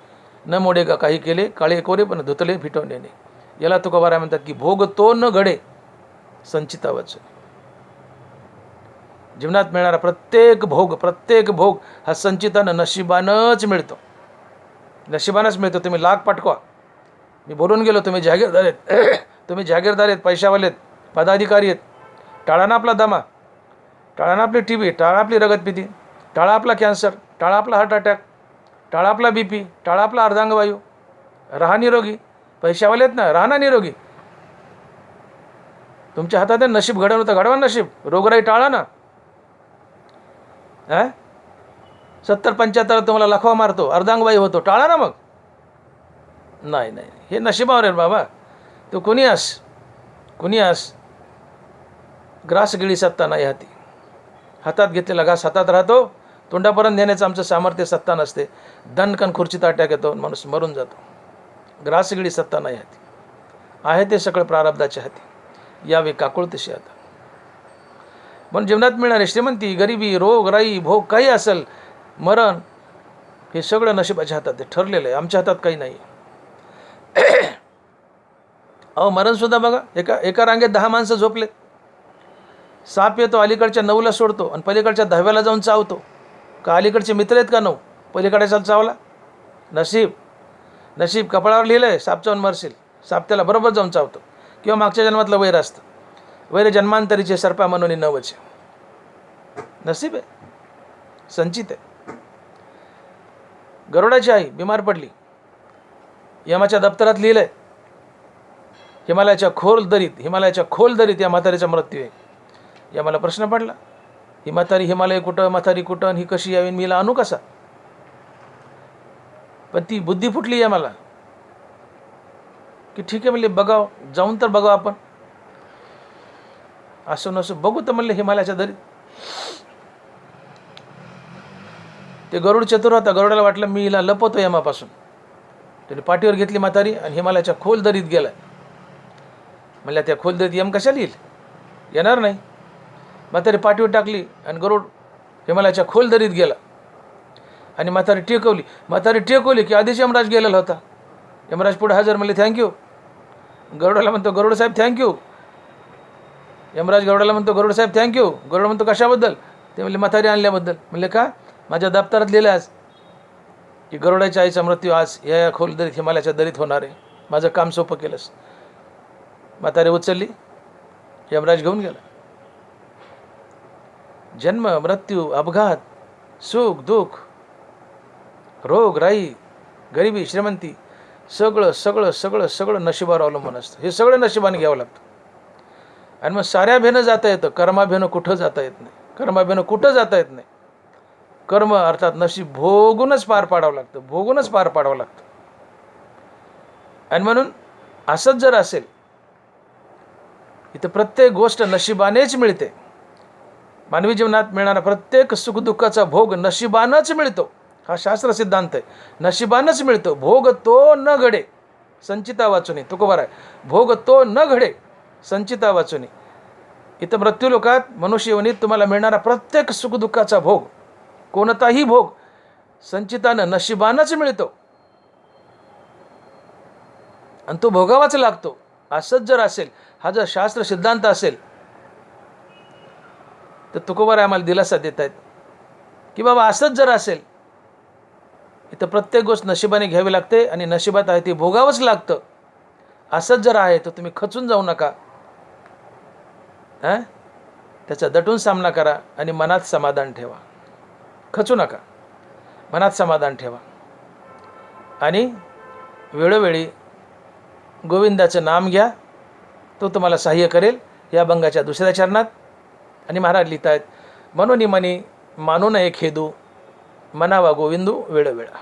न मोडे का काही केले, काळे कोरे पण धुतले फिटवण्याने. याला तुकोबाराय म्हणतात की भोग तो न घडे संचितावाचे. जीवनात मिळणारा प्रत्येक भोग हा संचितानं नशिबानंच मिळतो, नशिबानंच मिळतो. तुम्ही लाख पाठवा. मी बोलून गेलो, तुम्ही जागीरदार आहेत, तुम्ही जागीरदार आहेत, पैशावाले आहेत, पदाधिकारी आहेत. टाळा ना आपला दमा, टाळा ना आपली TB, टाळा आपली रगतपिती, टाळा आपला कॅन्सर, टाळा आपला हार्ट अटॅक, टाळा आपला BP, टाळा आपला अर्धांगवायू. राहा निरोगी. पैशावाले आहेत ना, राहा ना निरोगी. तुमच्या हातात आहे नशीब घडवणं, तर घडवा नशीब. रोगराई टाळा ना. 70-75 तुम्हाला लखवा मारतो, अर्धांगवायू होतो, टाळा ना मग. नाही, हे नशिबावर आहे बाबा. तो कोणी आस ग्रास गिळी सत्ता नाही हाती. हातात घेतलेला घास हातात राहतो, तोंडापर्यंत नेण्याचं आमचं सामर्थ्य सत्ता नसते. दणकन खुर्चीत अटॅक येतो, माणूस मरून जातो. ग्रास गिळी सत्ता नाही हाती. आहे ते सगळं प्रारब्धाच्या हाती. यावे काकुळ तशी आता. म्हणून जीवनात मिळणारे श्रीमंती, गरिबी, रोग, राई, भोग काही असेल, मरण, हे सगळं नशिबाच्या हातात आहे, ठरलेलं आहे. आमच्या हातात काही नाही. मरणसुद्धा बघा, एका रांगेत 10 माणसं झोपले. साप येतो, अलीकडच्या 9ला सोडतो आणि पलीकडच्या 10व्याला जाऊन चावतो. का अलीकडचे मित्र आहेत का 9? पलीकडे चावला. नशीब नशीब कपाळावर लिहिलं आहे, साप चावून मरशील. साप त्याला बरोबर जाऊन चावतो. किंवा मागच्या जन्मातलं वैर असतं. वैर जन्मांतरीचे सर्पा म्हणून नवचे. नसीब आहे, संचित आहे. गरुडाची आई बिमार पडली. यमाच्या दप्तरात लिहिलं आहे, हिमालयाच्या खोल दरीत या म्हातारीचा मृत्यू आहे. यमाला प्रश्न पडला, ही म्हातारी हिमालय कुठं, म्हातारी कुठं, आणि ही कशी यावी, मीला आणू कसा? पण ती बुद्धी फुटली यमाला की ठीक आहे म्हणले, बघाव जाऊन तर बघाव आपण. असं नसं बघू तर म्हणले हिमालयाच्या दरीत. ते गरुड चतुर होता. गरुडाला वाटलं मी हिला लपवतो यमापासून. त्याने पाठीवर घेतली म्हातारी आणि हिमालयाच्या खोल दरीत गेला. म्हणल्या त्या खोल दरीत यम कशाला येईल, येणार नाही. म्हातारी पाठीवर टाकली आणि गरुड हिमालयाच्या खोल दरीत गेला. आणि म्हातारी टेकवली की आधीच यमराज गेलेला होता. यमराज पुढे हजर, म्हणले थँक्यू. गरुडाला म्हणतो गरुड साहेब थँक्यू. यमराज गरुडाला म्हणतो गरुड साहेब थँक्यू. गरुड म्हणतो कशाबद्दल? ते म्हणले म्हातारी आणल्याबद्दल. म्हणले का? माझ्या दप्तरात लिहिलं आज की गरुडाच्या आईचा मृत्यू आज या खोल दरीत हिमालयाच्या दरीत होणार आहे. माझं काम सोपं केलंस. म्हातारी उचलली, यमराज घेऊन गेला. जन्म मृत्यू अपघात सुख दुःख रोग राई गरिबी श्रीमंती सगळं सगळं सगळं सगळं नशिबावर अवलंबून असतं. हे सगळं नशिबाने घ्यावं लागतं. आणि मग साऱ्या भेनं जाता येतं, कर्माभेनं कुठं जाता येत नाही. कर्माभेनं कुठं जाता येत नाही. कर्म अर्थात नशीब भोगूनच पार पाडावं लागतं. आणि म्हणून असंच जर असेल, इथं प्रत्येक गोष्ट नशिबानेच मिळते. मानवी जीवनात मिळणारा प्रत्येक सुखदुःखाचा भोग नशिबानंच मिळतो. हा शास्त्र सिद्धांत आहे. नशिबानंच मिळतो. भोग तो न घडे संचिता वाचुनी. तुकोबार आहे, भोग तो न घडे संचिता वाचुनी. इथं मृत्यूलोकात मनुष्ययोनीत तुम्हाला मिळणारा प्रत्येक सुखदुःखाचा भोग, कोणताही भोग संचितानं नशिबानंच मिळतो आणि तो भोगावाच लागतो. असंच जर असेल, हा जर शास्त्र सिद्धांत असेल, तर तुकोबार आम्हाला दिलासा देत आहेत की बाबा असंच जर असेल, इथं प्रत्येक गोष्ट नशिबाने घ्यावी लागते आणि नशिबात आहे ते भोगावंच लागतं. असंच जर आहे तर तुम्ही खचून जाऊ नका. त्याचा दटून सामना करा आणि मनात समाधान ठेवा. खचू नका, मनात समाधान ठेवा. आणि वेळोवेळी गोविंदाचं नाम घ्या, तो तुम्हाला सहाय्य करेल. या अभंगाच्या दुसऱ्या चरणात. आणि महाराज लिहित आहेत, मनोनी मनी मानू नये खेदू मनावा गोविंदू वेळोवेळा.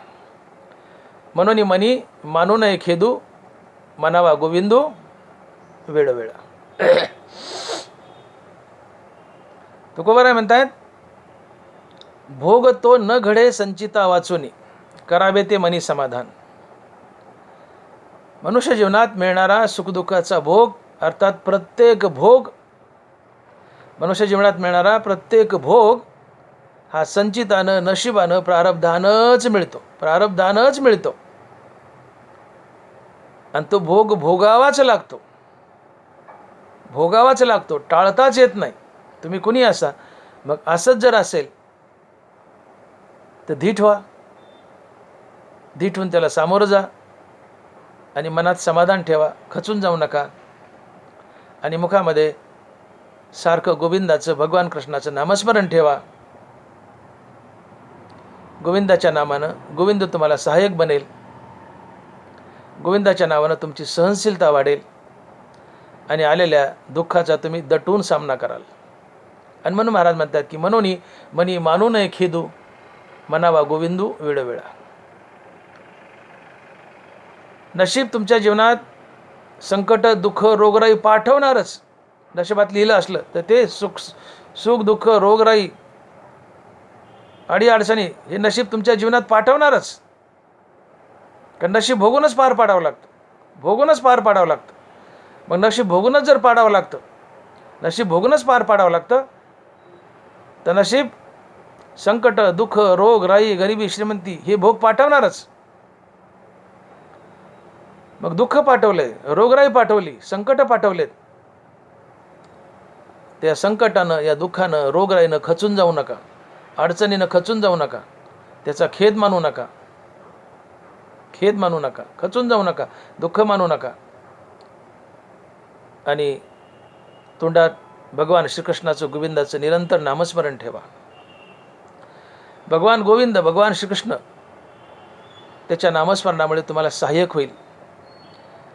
मनोनी मनी मानू नये खेदू मनावा गोविंदू वेळोवेळा. तुकोबाराय म्हणतायत, भोग तो न घडे संचिता वाचुनी करावे ते मनी समाधान. मनुष्य जीवनात मिळणारा सुखदुःखाचा भोग अर्थात प्रत्येक भोग, मनुष्य जीवनात मिळणारा प्रत्येक भोग हा संचितानं नशिबानं प्रारब्धानंच मिळतो. आणि तो भोग भोगावाच लागतो, टाळताच येत नाही. तुम्ही कुणी असा, मग असंच जर असेल तर धीट व्हा. धीट होऊन त्याला सामोरं जा आणि मनात समाधान ठेवा. खचून जाऊ नका. आणि मुखामध्ये सारखं गोविंदाचं, भगवान कृष्णाचं नामस्मरण ठेवा. गोविंदाच्या नामानं गोविंद तुम्हाला सहाय्यक बनेल. गोविंदाच्या नावानं तुमची सहनशीलता वाढेल आणि आलेल्या दुःखाचा तुम्ही दटून सामना कराल. आणि म्हणून महाराज म्हणतात की मनोनी मनी मानू नये खेदू मनावा गोविंदू वेळोवेळा. नशीब तुमच्या जीवनात संकट दुःख रोगराई पाठवणारच. नशिबात लिहिलं असलं तर ते सुख दुःख रोगराई अडीअडचणी हे नशीब तुमच्या जीवनात पाठवणारच. कारण नशीब भोगूनच पार पाडावं लागतं. मग नशीब भोगूनच जर पाडावं लागतं, नशीब भोगूनच पार पाडावं लागतं, तर नशीब संकट दुःख रोग राई गरिबी श्रीमंती हे भोग पाठवणारच. मग दुःख पाठवलंय, रोगराई पाठवली, संकट पाठवलेत. त्या संकटानं, या दुःखानं, रोगराईनं खचून जाऊ नका. अडचणीनं खचून जाऊ नका, त्याचा खेद मानू नका, खेद मानू नका, खचून जाऊ नका, दुःख मानू नका. आणि तोंडात भगवान श्रीकृष्णाचं, गोविंदाचं निरंतर नामस्मरण ठेवा. भगवान गोविंद, भगवान श्रीकृष्ण त्याच्या नामस्मरणामुळे तुम्हाला सहाय्यक होईल.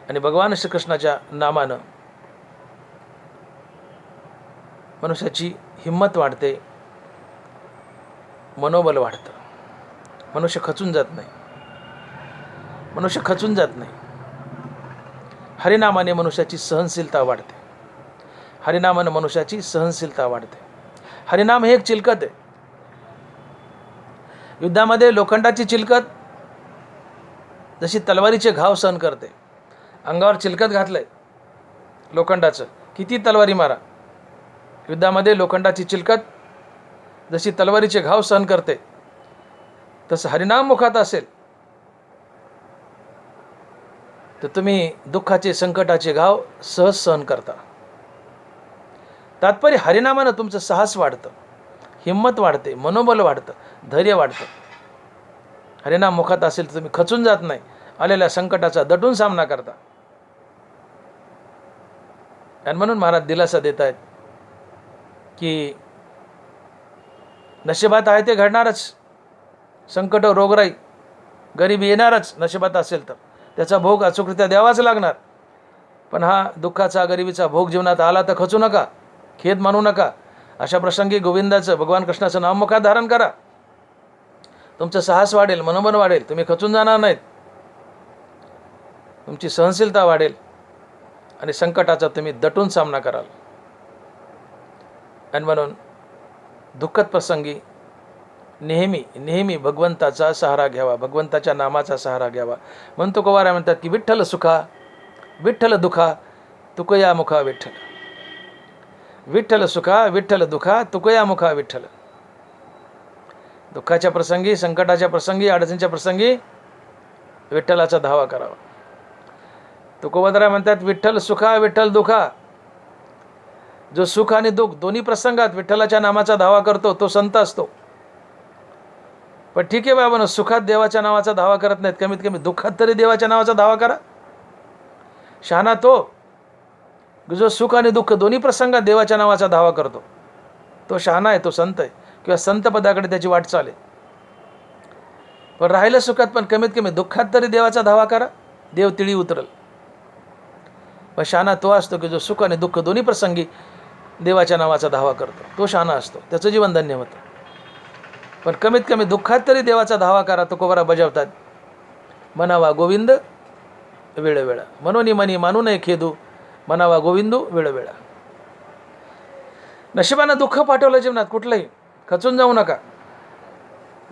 आणि भगवान श्रीकृष्णाच्या नामानं मनुष्याची हिंमत वाढते, मनोबल वाढतं, मनुष्य खचून जात नाही, मनुष्य खचून जात नाही. हरिनामाने मनुष्याची सहनशीलता वाढते, हरिनामाने मनुष्याची सहनशीलता वाढते. हरिनाम हे एक चिलकत आहे. युद्धामध्ये लोखंडाची चिलकत जशी तलवारीचे घाव सहन करते, अंगावर चिलकत घातलंय लोखंडाचं, किती तलवारी मारा, युद्धामध्ये लोखंडाची चिलकत जशी तलवारीचे घाव सहन करते, तसं हरिनाम मुखात असेल तर तुम्ही दुःखाचे, संकटाचे घाव सहज सहन करता. तात्पर्य हरिनामानं तुमचं साहस वाढतं, हिंमत वाढते, मनोबल वाढतं, धैर्य वाढतं. हरिनाम मुखात असेल तर तुम्ही खचून जात नाही, आलेल्या संकटाचा दटून सामना करता. आणि म्हणून महाराज दिलासा देत आहेत की नशिबात आहे ते घडणारच. संकट, रोगराई, गरिबी येणारच नशिबात असेल तर त्याचा भोग अचूकरित्या द्यावाच लागणार. पण हा दुःखाचा, गरिबीचा भोग जीवनात आला तर खचू नका, खेद मानू नका. अशा प्रसंगी गोविंदाचं, भगवान कृष्णाचं नाम मुखात धारण करा. तुमचं साहस वाढेल, मनोबल वाढेल, तुम्ही खचून जाणार नाहीत, तुमची सहनशीलता वाढेल आणि संकटाचा तुम्ही दटून सामना कराल. आणि म्हणून दुःखद प्रसंगी नेहमी नेहमी भगवंताचा सहारा घ्यावा, भगवंताच्या नामाचा सहारा घ्यावा. म्हणतो कोवारा म्हणतात की विठ्ठल सुखा, विठ्ठल दुखा, तुकया मुखा विठ्ठल. विठ्ठल सुखा, विठ्ठल दुखा, तुकया मुखा विठ्ठल. दुःखाच्या प्रसंगी, संकटाच्या प्रसंगी, अडचणीच्या प्रसंगी विठ्ठलाचा धावा करावा. तुकोबद्रा म्हणतात विठ्ठल सुखा, विठ्ठल दुखा. जो सुख आणि दुःख दोन्ही प्रसंगात विठ्ठलाच्या नामाचा धावा करतो तो संत असतो. पण ठीक आहे बाबांनो, सुखात देवाच्या नावाचा धावा करत नाहीत, कमीत कमी दुःखात तरी देवाच्या नावाचा धावा करा. शहाणा तो जो सुख आणि दुःख दोन्ही प्रसंगात देवाच्या नावाचा धावा करतो, तो शहाणा आहे, तो संत आहे, किंवा संत पदाकडे त्याची वाटचाल आहे. पण राहिलं सुखात, पण कमीत कमी दुःखात तरी देवाचा धावा करा, देव तिळी उतरल. पण शहाणा तो असतो की जो सुख आणि दुःख दोन्ही प्रसंगी देवाच्या नावाचा धावा करतो, तो शहाणा असतो, त्याचं जीवन धन्य होतं. पण कमीत कमी दुःखात तरी देवाचा धावा करा. तुकोबारा बजावतात, म्हणावा गोविंद वेळोवेळा, मनोनी मनी मानू नये खेदू, म्हणावा गोविंदू वेळोवेळा. नशिबानं दुःख पाठवलं जीवनात, कुठलंही खचून जाऊ नका,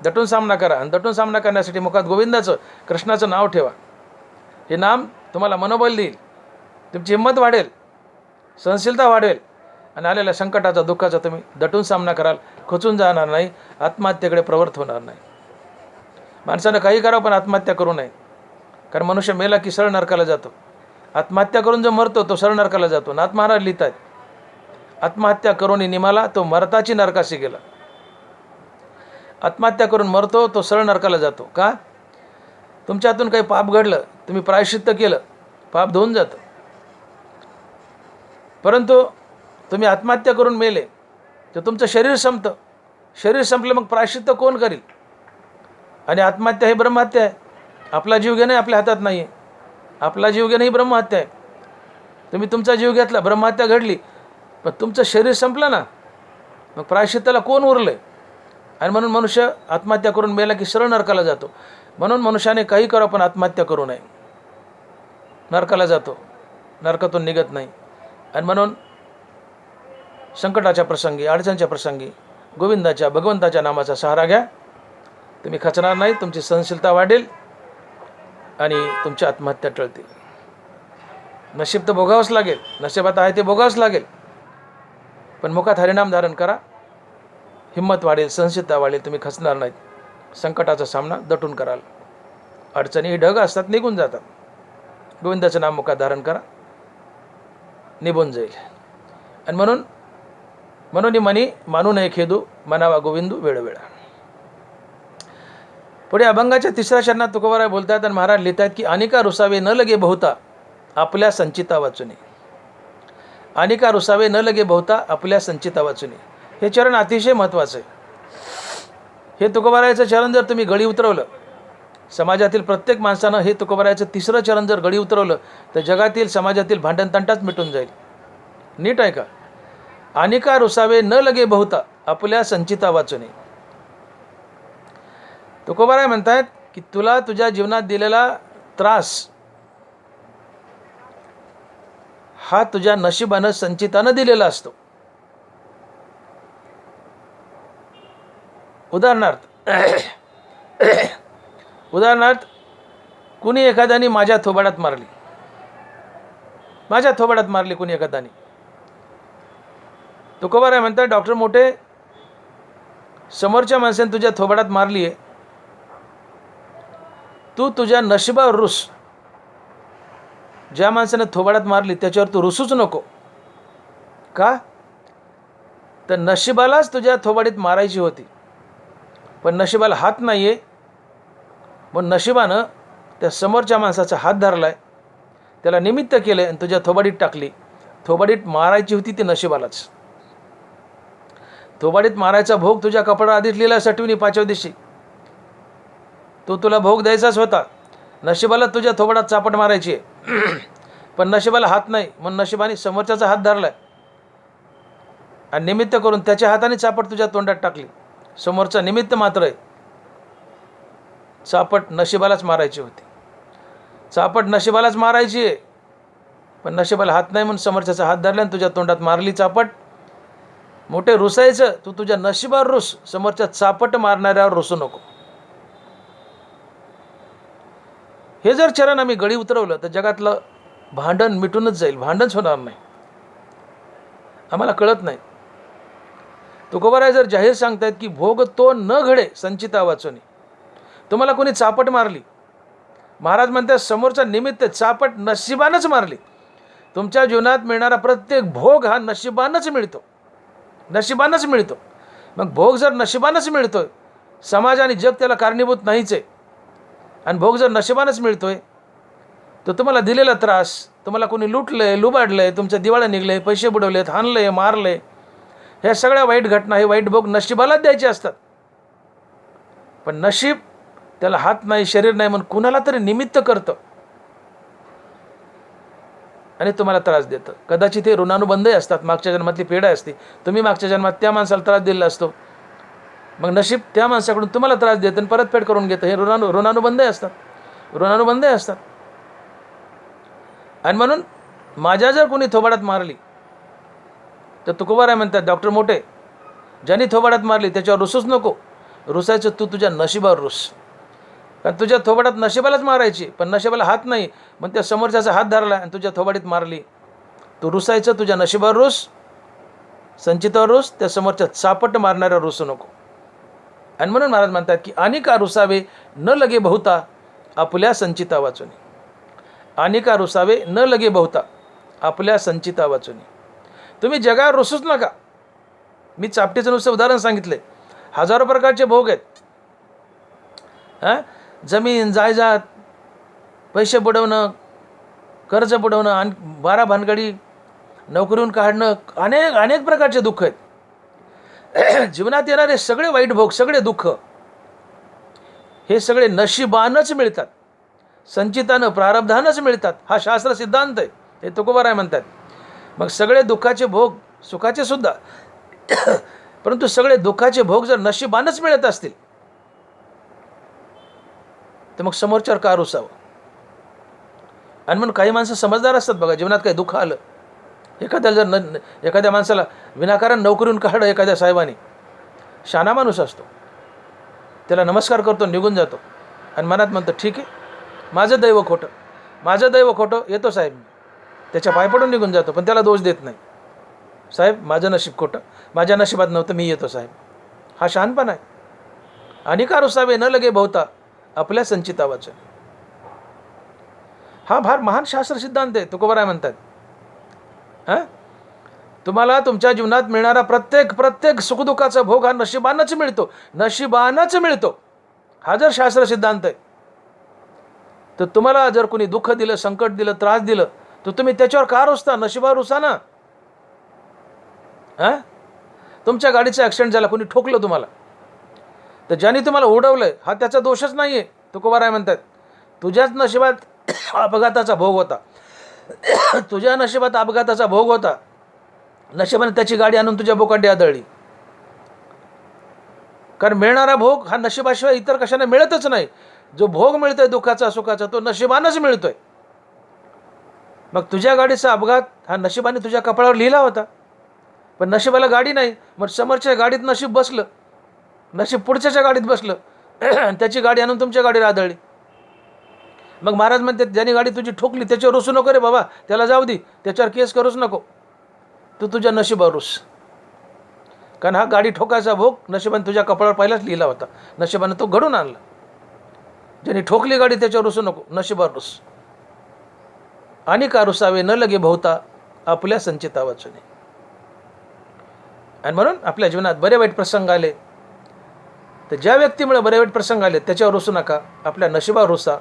दटून सामना करा. आणि दटून सामना करण्यासाठी मुखात गोविंदाचं, कृष्णाचं नाव ठेवा. हे नाम तुम्हाला मनोबल देईल, तुमची हिंमत वाढेल, सहनशीलता वाढेल आणि आलेल्या संकटाचा, दुःखाचा तुम्ही दटून सामना कराल, खचून जाणार नाही, आत्महत्येकडे प्रवृत्त होणार नाही. माणसानं काही करावं पण आत्महत्या करू नये, कारण मनुष्य मेला की सरळ नरकाला जातो. आत्महत्या करून जो मरतो तो सरळ नरकाला जातो. नाथ महाराज लिहितात, आत्महत्या करून निमाला तो मरताची नरकाशी गेला. आत्महत्या करून मरतो तो सरळ नरकाला जातो. का? तुमच्या हातून काही पाप घडलं, तुम्ही प्रायश्चित्त केलं, पाप धुवून जातं. परंतु तुम्ही आत्महत्या करून मेले तर तुमचं शरीर संपतं. शरीर संपलं मग प्रायश्चित्त कोण करील? आणि आत्महत्या ही ब्रह्महत्या आहे. आपला जीव घेणं आपल्या हातात नाही आहे. आपला जीव घेणं ही ब्रह्महत्या आहे. तुम्ही तुमचा जीव घेतला, ब्रह्महत्या घडली, पण तुमचं शरीर संपलं ना, मग प्रायश्चित्ताला कोण उरलं आहे? आणि म्हणून मनुष्य आत्महत्या करून मेला की सरळ नरकाला जातो. म्हणून मनुष्याने काही करावं पण आत्महत्या करू नये, नरकाला जातो, नरकातून निघत नाही. आणि म्हणून संकटाच्या प्रसंगी, अडचणीच्या प्रसंगी गोविंदाच्या, भगवंताच्या नामाचा सहारा घ्या. तुम्ही खचणार नाही, तुमची सहनशीलता वाढेल आणि तुमची आत्महत्या टळतील. नशीब तर भोगावंच लागेल, नशिबात आहे ते भोगावंच लागेल, पण मुखात हरिनाम धारण करा, हिंमत वाढेल, सहनशीलता वाढेल, तुम्ही खचणार नाहीत, संकटाचा सामना दटून कराल. अडचणी ढग असतात, निघून जातात. गोविंदाचं नाम मुखात धारण करा, निघून जाईल. आणि म्हणून म्हणून मनी मानू नये खेदू, मनावा गोविंदू वेळोवेळा. पुढे अभंगाच्या 3ऱ्या चरणात तुकोबाराय बोलतात आणि महाराज लिहितात की अनिका रुसावे न लगे बहुता आपल्या संचिता वाचुनी. अनिका रुसावे न लगे बहुता आपल्या संचिता वाचुनी. हे चरण अतिशय महत्त्वाचं आहे. हे तुकोबारायचं चरण जर तुम्ही गळी उतरवलं, समाजातील प्रत्येक माणसानं हे तुकोबारायचं 3रं चरण जर गळी उतरवलं तर जगातील समाजातील भांडणतंटाच मिटून जाईल. नीट आहे का? अनिका रुसावे न लगे बहुता आपल्या संचिता वाचुनी. तुकोबाराय म्हणतात की तुला तुझ्या जीवनात दिलेला त्रास हा तुझ्या नशिबानं संचितानं दिलेला असतो. उदाहरणार्थ कुणी एखाद्याने माझ्या थोबाडात मारली कुणी एखाद्याने. तुकोबाराय म्हणतात डॉक्टर मोठे, समोरच्या माणसाने तुझ्या थोबाडात मारली आहे, तू तुझ्या नशिबावर रुस. ज्या माणसाने थोबाडात मारली त्याच्यावर तू रुसूच नको. का? तर नशिबालाच तुझ्या थोबाडीत मारायची होती, पण नशिबाला हात नाही आहे, पण नशिबानं त्या समोरच्या माणसाचा हात धरलाय, त्याला निमित्त केलं आणि तुझ्या थोबाडीत टाकली. थोबाडीत मारायची होती ती नशिबालाच. थोबाडीत मारायचा भोग तुझ्या कपडा आधीच लिहिला सटविनी 5व्या दिवशी. तुला भोग द्यायचाच होता. नशिबाला तुझ्या थोबाडात चापट मारायची आहे, पण नशिबाला हात नाही, म्हणून नशिबाने समोरच्याचा हात धरलाय आणि निमित्त करून त्याच्या हाताने चापट तुझ्या तोंडात टाकली. समोरचा निमित्त मात्र आहे. चापट नशिबालाच मारायची होती. चापट नशिबालाच मारायची आहे, पण नशिबाला हात नाही म्हणून समोरच्याचा हात धरला आणि तुझ्या तोंडात मारली चापट. मोठे रुसायचं, तू तुझ्या नशिबावर रुस, समोरच्या चापट मारणाऱ्यावर रुसू नको. हे जर चरण आम्ही गळी उतरवलं तर जगातलं भांडण मिटूनच जाईल. भांडणच होणार नाही. आम्हाला कळत नाही. तुकोबाराय जर जाहीर सांगतायत की भोग तो न घडे संचिता वाचुनी. तुम्हाला कोणी चापट मारली, महाराज म्हणतात समोरचा निमित्त चापट नशिबानंच मारली. तुमच्या जीवनात मिळणारा प्रत्येक भोग हा नशिबानंच मिळतो. मग भोग जर नशिबानंच मिळतोय, समाज आणि जग त्याला कारणीभूत नाहीच आहे, आणि भोग जर नशिबानंच मिळतोय, तर तुम्हाला दिलेला त्रास, तुम्हाला कोणी लुटलंय, लुबाडलंय, तुमच्या दिवाळ्या निघले, पैसे बुडवलेत, हाणलंय, मारले, ह्या सगळ्या वाईट घटना, हे वाईट भोग नशिबालाच द्यायचे असतात. पण नशीब त्याला हात नाही, शरीर नाही, म्हणून कुणाला तरी निमित्त करतं आणि तुम्हाला त्रास देतं. कदाचित हे ऋणानुबंधही असतात. मागच्या जन्मातली पिढा असते. तुम्ही मागच्या जन्मात त्या माणसाला त्रास दिलेला असतो, मग नशीब त्या माणसाकडून तुम्हाला त्रास देतं आणि परतफेड करून घेतं. हे ऋणानुबंधही असतात. आणि म्हणून माझ्या जर कोणी थोबाडात मारली तर तुकोबाराय म्हणतात डॉक्टर मोठे, ज्यांनी थोबाडात मारली त्याच्यावर रुसूच नको. रुसायचं तू तुझ्या नशिबावर रुस. कारण तुझ्या थोबाडात नशिबालाच मारायची, पण नशिबाला हात नाही, मग त्या समोरच्याचा हात धरला आणि तुझ्या थोबाडीत मारली. तू रुसायचं तुझ्या नशिबावर रुस, संचितावर रुस, त्या समोरच्या चापट मारणाऱ्यावर रुसू नको. आणि म्हणून महाराज म्हणतात की अनिका रुसावे न लगे बहुता आपल्या संचिता वाचुनी. अनिका रुसावे न लगे बहुता आपल्या संचिता वाचुनी. तुम्ही जगावर रुसूच नका. मी चापटीचं नुसतं उदाहरण सांगितले. हजारो प्रकारचे भोग आहेत. जमीन, जायदाद, पैसे बुडवणं, कर्ज बुडवणं, आणि 12 भानगडी, नोकरीहून काढणं, अनेक प्रकारचे दुःख आहेत. जीवनात येणारे सगळे वाईट भोग, सगळे दुःख हे सगळे नशिबानंच मिळतात, संचितानं, प्रारब्धानंच मिळतात. हा शास्त्र सिद्धांत आहे. हे तुकोबाराय म्हणतात. मग सगळे दुःखाचे भोग, सुखाचे सुद्धा, परंतु सगळे दुःखाचे भोग जर नशिबानंच मिळत असतील तर मग समोरच्यावर का रुसावं? आणि म्हणून काही माणसं समजदार असतात बघा. जीवनात काही दुःख आलं, एखाद्या माणसाला विनाकारण नोकरीहून काढलं एखाद्या साहेबाने, शाना माणूस असतो, त्याला नमस्कार करतो, निघून जातो आणि मनात म्हणतो ठीक आहे, माझं दैव खोटं, येतो साहेब. त्याच्या पाय पडून निघून जातो, पण त्याला दोष देत नाही. साहेब माझं नशीब खोटं, माझ्या नशिबात नव्हतं, मी येतो साहेब. हा शहाणपणा आहे. अनिका रुसावे न लगे बहुता आपल्या संचिता वाचुनी. हा फार महान शास्त्र सिद्धांत आहे. तुकोबाराय म्हणतात तुम्हाला तुमच्या जीवनात मिळणारा प्रत्येक सुखदुःखाचा भोग हा नशिबानंच मिळतो, नशिबानंच मिळतो. हा जर शास्त्र सिद्धांत आहे, तर तुम्हाला जर कोणी दुःख दिलं, संकट दिलं, त्रास दिलं, तर तुम्ही त्याच्यावर का रुसता? नशिबावर रुसा ना. हां, तुमच्या गाडीचा ॲक्सिडेंट झाला, कोणी ठोकलं तुम्हाला, तर ज्याने तुम्हाला उडवलंय हा त्याचा दोषच नाही आहे. तुकोबाराय म्हणतात, तुझ्याच नशिबात अपघाताचा भोग होता, तुझ्या नशिबात अपघाताचा भोग होता, नशिबाने त्याची गाडी आणून तुझ्या बोकांडी आदळली. कारण मिळणारा भोग हा नशिबाशिवाय इतर कशाने मिळतच नाही. जो भोग मिळतोय दुःखाचा सुखाचा, तो नशिबानंच मिळतोय. मग तुझ्या गाडीचा अपघात हा नशिबाने तुझ्या कपाळावर लिहिला होता, पण नशिबाला गाडी नाही. मग समोरच्या गाडीत नशीब बसलं, नशीब पुढच्याच्या गाडीत बसलं आणि त्याची गाडी आणून तुमच्या गाडीला आदळली. मग महाराज म्हणते, ज्याने गाडी तुझी ठोकली त्याच्यावर रुसू नको रे बाबा, त्याला जाऊ दे, त्याच्यावर केस करूच नको, तू तुझ्या नशिबावर रुस. कारण हा गाडी ठोकायचा भोग नशिबाने तुझ्या कपाळावर पहिलाच लिहिला होता, नशिबाने तो घडून आणला. ज्याने ठोकली गाडी त्याच्यावर रुसू नको, नशिबावर रुस. आणि का रुसावे न लगे भोवता आपल्या संचिता वाचूने. आणि म्हणून आपल्या जीवनात बरे वाईट प्रसंग आले, तर ज्या व्यक्तीमुळे बरे वाईट प्रसंग आले त्याच्यावर रुसू नका, आपल्या नशिबावर रुसा.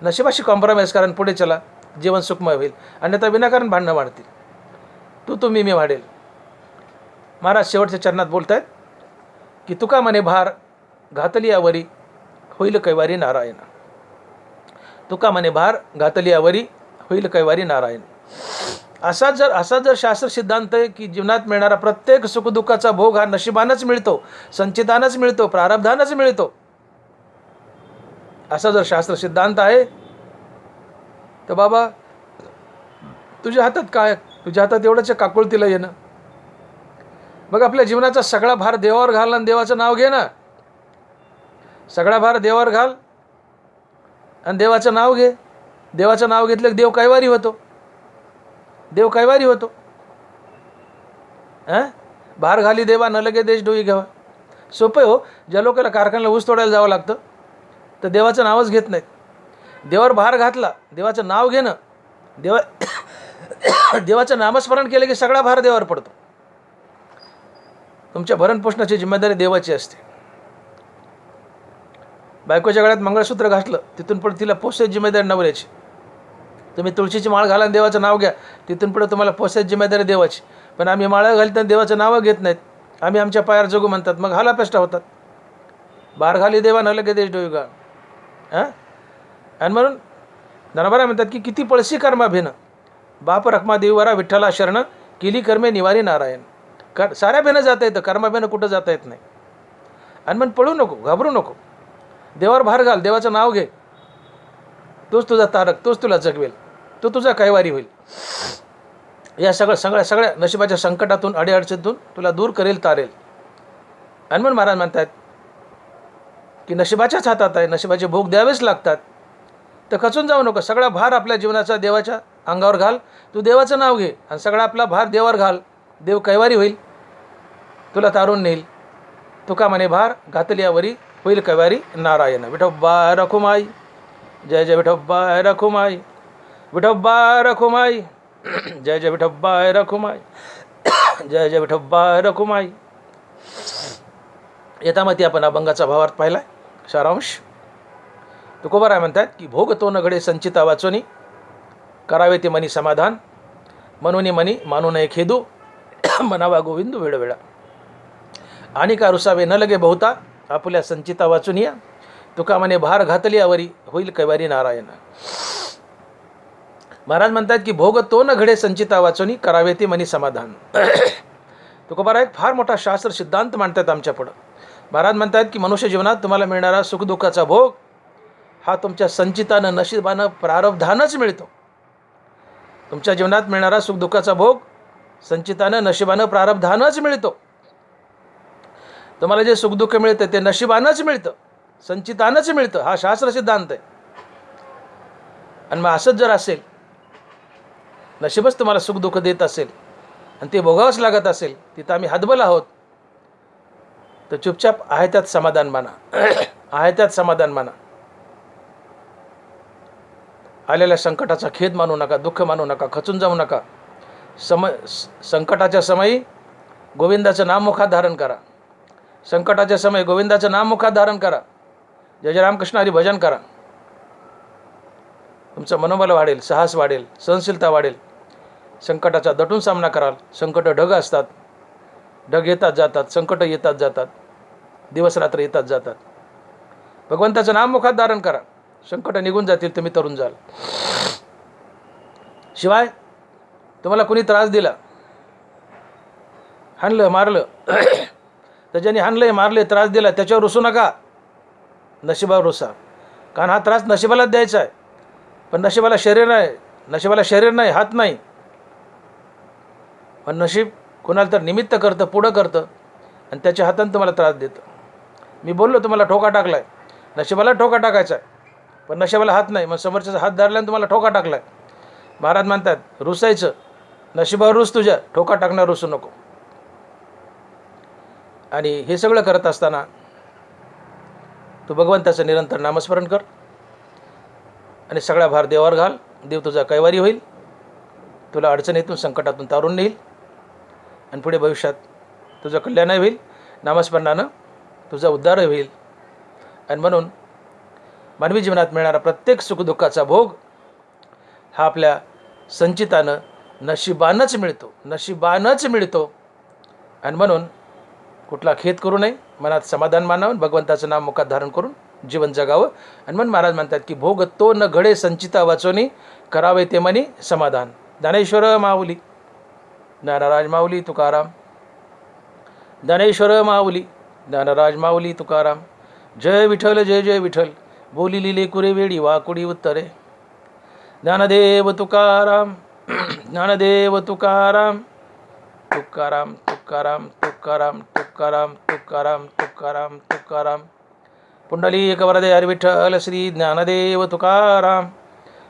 नशिबाशी कॉम्प्रोमाइज, कारण पुढे चला जीवन सुखमय होईल. अन्यथा विनाकारण भांडणं वाढतील. तू मी वाढेल. महाराज शेवटच्या चरणात बोलत आहेत की तुका म्हणे भार घातली आवरी होईल कैवारी नारायण. तुका म्हणे भार घातली आवरी होईल कैवारी नारायण. असा जर शास्त्र सिद्धांत आहे की जीवनात मिळणारा प्रत्येक सुखदुःखाचा भोग हा नशिबानंच मिळतो, संचितानंच मिळतो, प्रारब्धानंच मिळतो, असा जर शास्त्र सिद्धांत आहे, तर बाबा तुझ्या हातात काय? तुझ्या हातात एवढंच काकुळतीला येणं. मग आपल्या जीवनाचा सगळा भार देवावर घाल आणि देवाचं नाव घे ना. सगळा भार देवावर घाल आणि देवाचं नाव घे. देवाचं नाव घेतलं की देव कैवारी होतो, देव कैवारी होतो. भार घाली देवा न लगे देश डोई घ्यावा. सोपं हो. ज्या लोकांना कारखान्याला ऊस तोडायला जावं लागतं, तर देवाचं नावच घेत नाहीत. देवावर भार घातला, देवाचं नाव घेणं, देवाचं नामस्मरण केलं की सगळा भार देवावर पडतो. तुमच्या भरणपोषणाची जिम्मेदारी देवाची असते. बायकोच्या गळ्यात मंगळसूत्र घातलं, तिथून पुढे तिला पोसायची जिम्मेदारी नवऱ्याची. तुम्ही तुळशीची माळ घाला आणि देवाचं नाव घ्या, तिथून पुढे तुम्हाला पोसायची जिम्मेदारी देवाची. पण आम्ही माळा घालताना देवाचं नावं घेत नाहीत, आम्ही आमच्या पायावर जगू म्हणतात, मग हालापेष्टा होतात. बार घाली देवा न लगे देश डोई गा. आणि म्हणून नरबरा म्हणतात की किती पळशी कर्मा भेनं बाप रखमा देववरा विठ्ठला शरण केली कर्मे निवारी नारायण. साऱ्या भेनं जाता येतं, कर्मा भेनं कुठं जाता येत नाही. आणि मग पळू नको, घाबरू नको, देवावर भार घाल, देवाचं नाव घे. तोच तुझा तारक, तोच तुला जगवेल, तो तुझा कैवारी होईल. या सगळ्या नशिबाच्या संकटातून, अडीअडचणीतून तुला दूर करेल, तारेल. आणि मग महाराज म्हणतात की नशिबाच्याच हातात आहे, नशिबाचे भोग द्यावेच लागतात. तर खचून जाऊ नको. सगळा भार आपल्या जीवनाचा देवाच्या अंगावर घाल, तू देवाचं नाव घे आणि सगळा आपला भार देवावर घाल. देव कैवारी होईल, तुला तारून नेईल. तुका म्हणे भार घातली आवरी होईल कैवारी नारायण. विठोबा रखुमाई, जय जय विठोबा रखुमाई, विठोबा रखुमाई, जय जय विठोबा रखुमाई, जय जय विठोबा रखुमाई. यथामती आपण अभंगाचा भावार्थ पाहिला. सारांश तुकोबाराय म्हणतात की भोग तो न घडे संचिता वाचोनी करावे ते मनी समाधान म्हणून मनी मानू नये खेदू मनावा गोविंदू वेळवेळा. आणि का रुसावे न लगे बहुता आपुल्या संचिता वाचून या. तुका म्हणे भार घातली आवरी होईल कैवारी नारायण. महाराज म्हणतात की भोग तो न घडे संचिता वाचोनी करावे ते मनी समाधान. तुकोबाराय एक फार मोठा शास्त्र सिद्धांत मांडतात आमच्या पुढं. महाराज म्हणतात की मनुष्य जीवनात तुम्हाला मिळणारा सुखदुःखाचा भोग हा तुमच्या संचितानं, नशिबानं, प्रारब्धानंच मिळतो. तुमच्या जीवनात मिळणारा सुखदुःखाचा भोग संचितानं, नशिबानं, प्रारब्धानंच मिळतो. तुम्हाला जे सुखदुःख मिळतं ते नशिबानंच मिळतं, संचितानंच मिळतं. हा शास्त्र सिद्धांत आहे. आणि मग असंच जर असेल, नशीबच तुम्हाला सुखदुःख देत असेल आणि ते भोगावंच लागत असेल, तिथं आम्ही हतबल आहोत, तर चुपचाप आहे त्यात समाधान माना. आहे त्यात समाधान माना. आलेल्या संकटाचा खेद मानू नका, दुःख मानू नका, खचून जाऊ नका. संकटाच्या समयी गोविंदाचं नाम मुखात धारण करा. संकटाच्या समयी गोविंदाचं नाम मुखात धारण करा. जय जय रामकृष्ण हरी भजन करा. तुमचं मनोबल वाढेल, साहस वाढेल, सहनशीलता वाढेल. संकटाचा दटून सामना कराल. संकट ढग असतात, ढग येतात जातात, संकट येतात जातात, दिवस रात्र येतात जातात. भगवंताचं नाम मुखात धारण करा. संकट निघून जातील, तुम्ही तरुण जाल. शिवाय तुम्हाला कुणी त्रास दिला, हाणलं मारलं तर ज्यांनी हाणलं मारले त्रास दिला त्याच्यावर रुसू नका, नशिबावर रुसा. कारण हा त्रास नशिबालाच द्यायचा आहे. पण नशिबाला शरीर नाही, हात नाही. पण नशीब कोणाला तर निमित्त करतं, पुढं करतं आणि त्याच्या हातानं तुम्हाला त्रास देतं. मी बोललो तुम्हाला ठोका टाकला आहे, नशिबाला ठोका टाकायचा आहे. पण नशिबाला हात नाही, मग समोरच्याचा हात धरल्यानं तुम्हाला ठोका टाकला आहे. महाराज म्हणतात रुसायचं, नशिबावर रुस, तुझ्या ठोका टाकणार रुसू नको. आणि हे सगळं करत असताना तू भगवंताचं निरंतर नामस्मरण कर आणि सगळा भार देवावर घाल. देव तुझा कैवारी होईल, तुला अडचणीतून संकटातून तारून नेईल आणि पुढे भविष्यात तुझं कल्याण होईल. नामस्मरणानं तुझा उद्धार होईल. आणि म्हणून मानवी जीवनात मिळणारा प्रत्येक सुखदुःखाचा भोग हा आपल्या संचितानं नशिबानंच मिळतो. आणि म्हणून कुठला खेद करू नये, मनात समाधान मानावं, भगवंताचं नाम मुखात धारण करून जीवन जगावं. आणि म्हणून महाराज म्हणतात की भोग तो न घडे संचिता वाचोनी, करावे ते मनी समाधान. ज्ञानेश्वर माऊली, ज्ञानराज माऊली तुकाराम. ज्ञानेश्वर माऊली, ज्ञानराज माऊली तुकाराम. जय विठ्ठल जय जय विठ्ठल, बोली लिले कुरे वेडी वाकुडी उत्तरे. ज्ञानदेव तुकाराम, ज्ञानदेव तुकाराम. तुकाराम तुकाराम तुकाराम तुकाराम तुकाराम तुकाराम तुकाराम. पुंडलिक वरदे हरी विठ्ठल श्री ज्ञानदेव तुकाराम.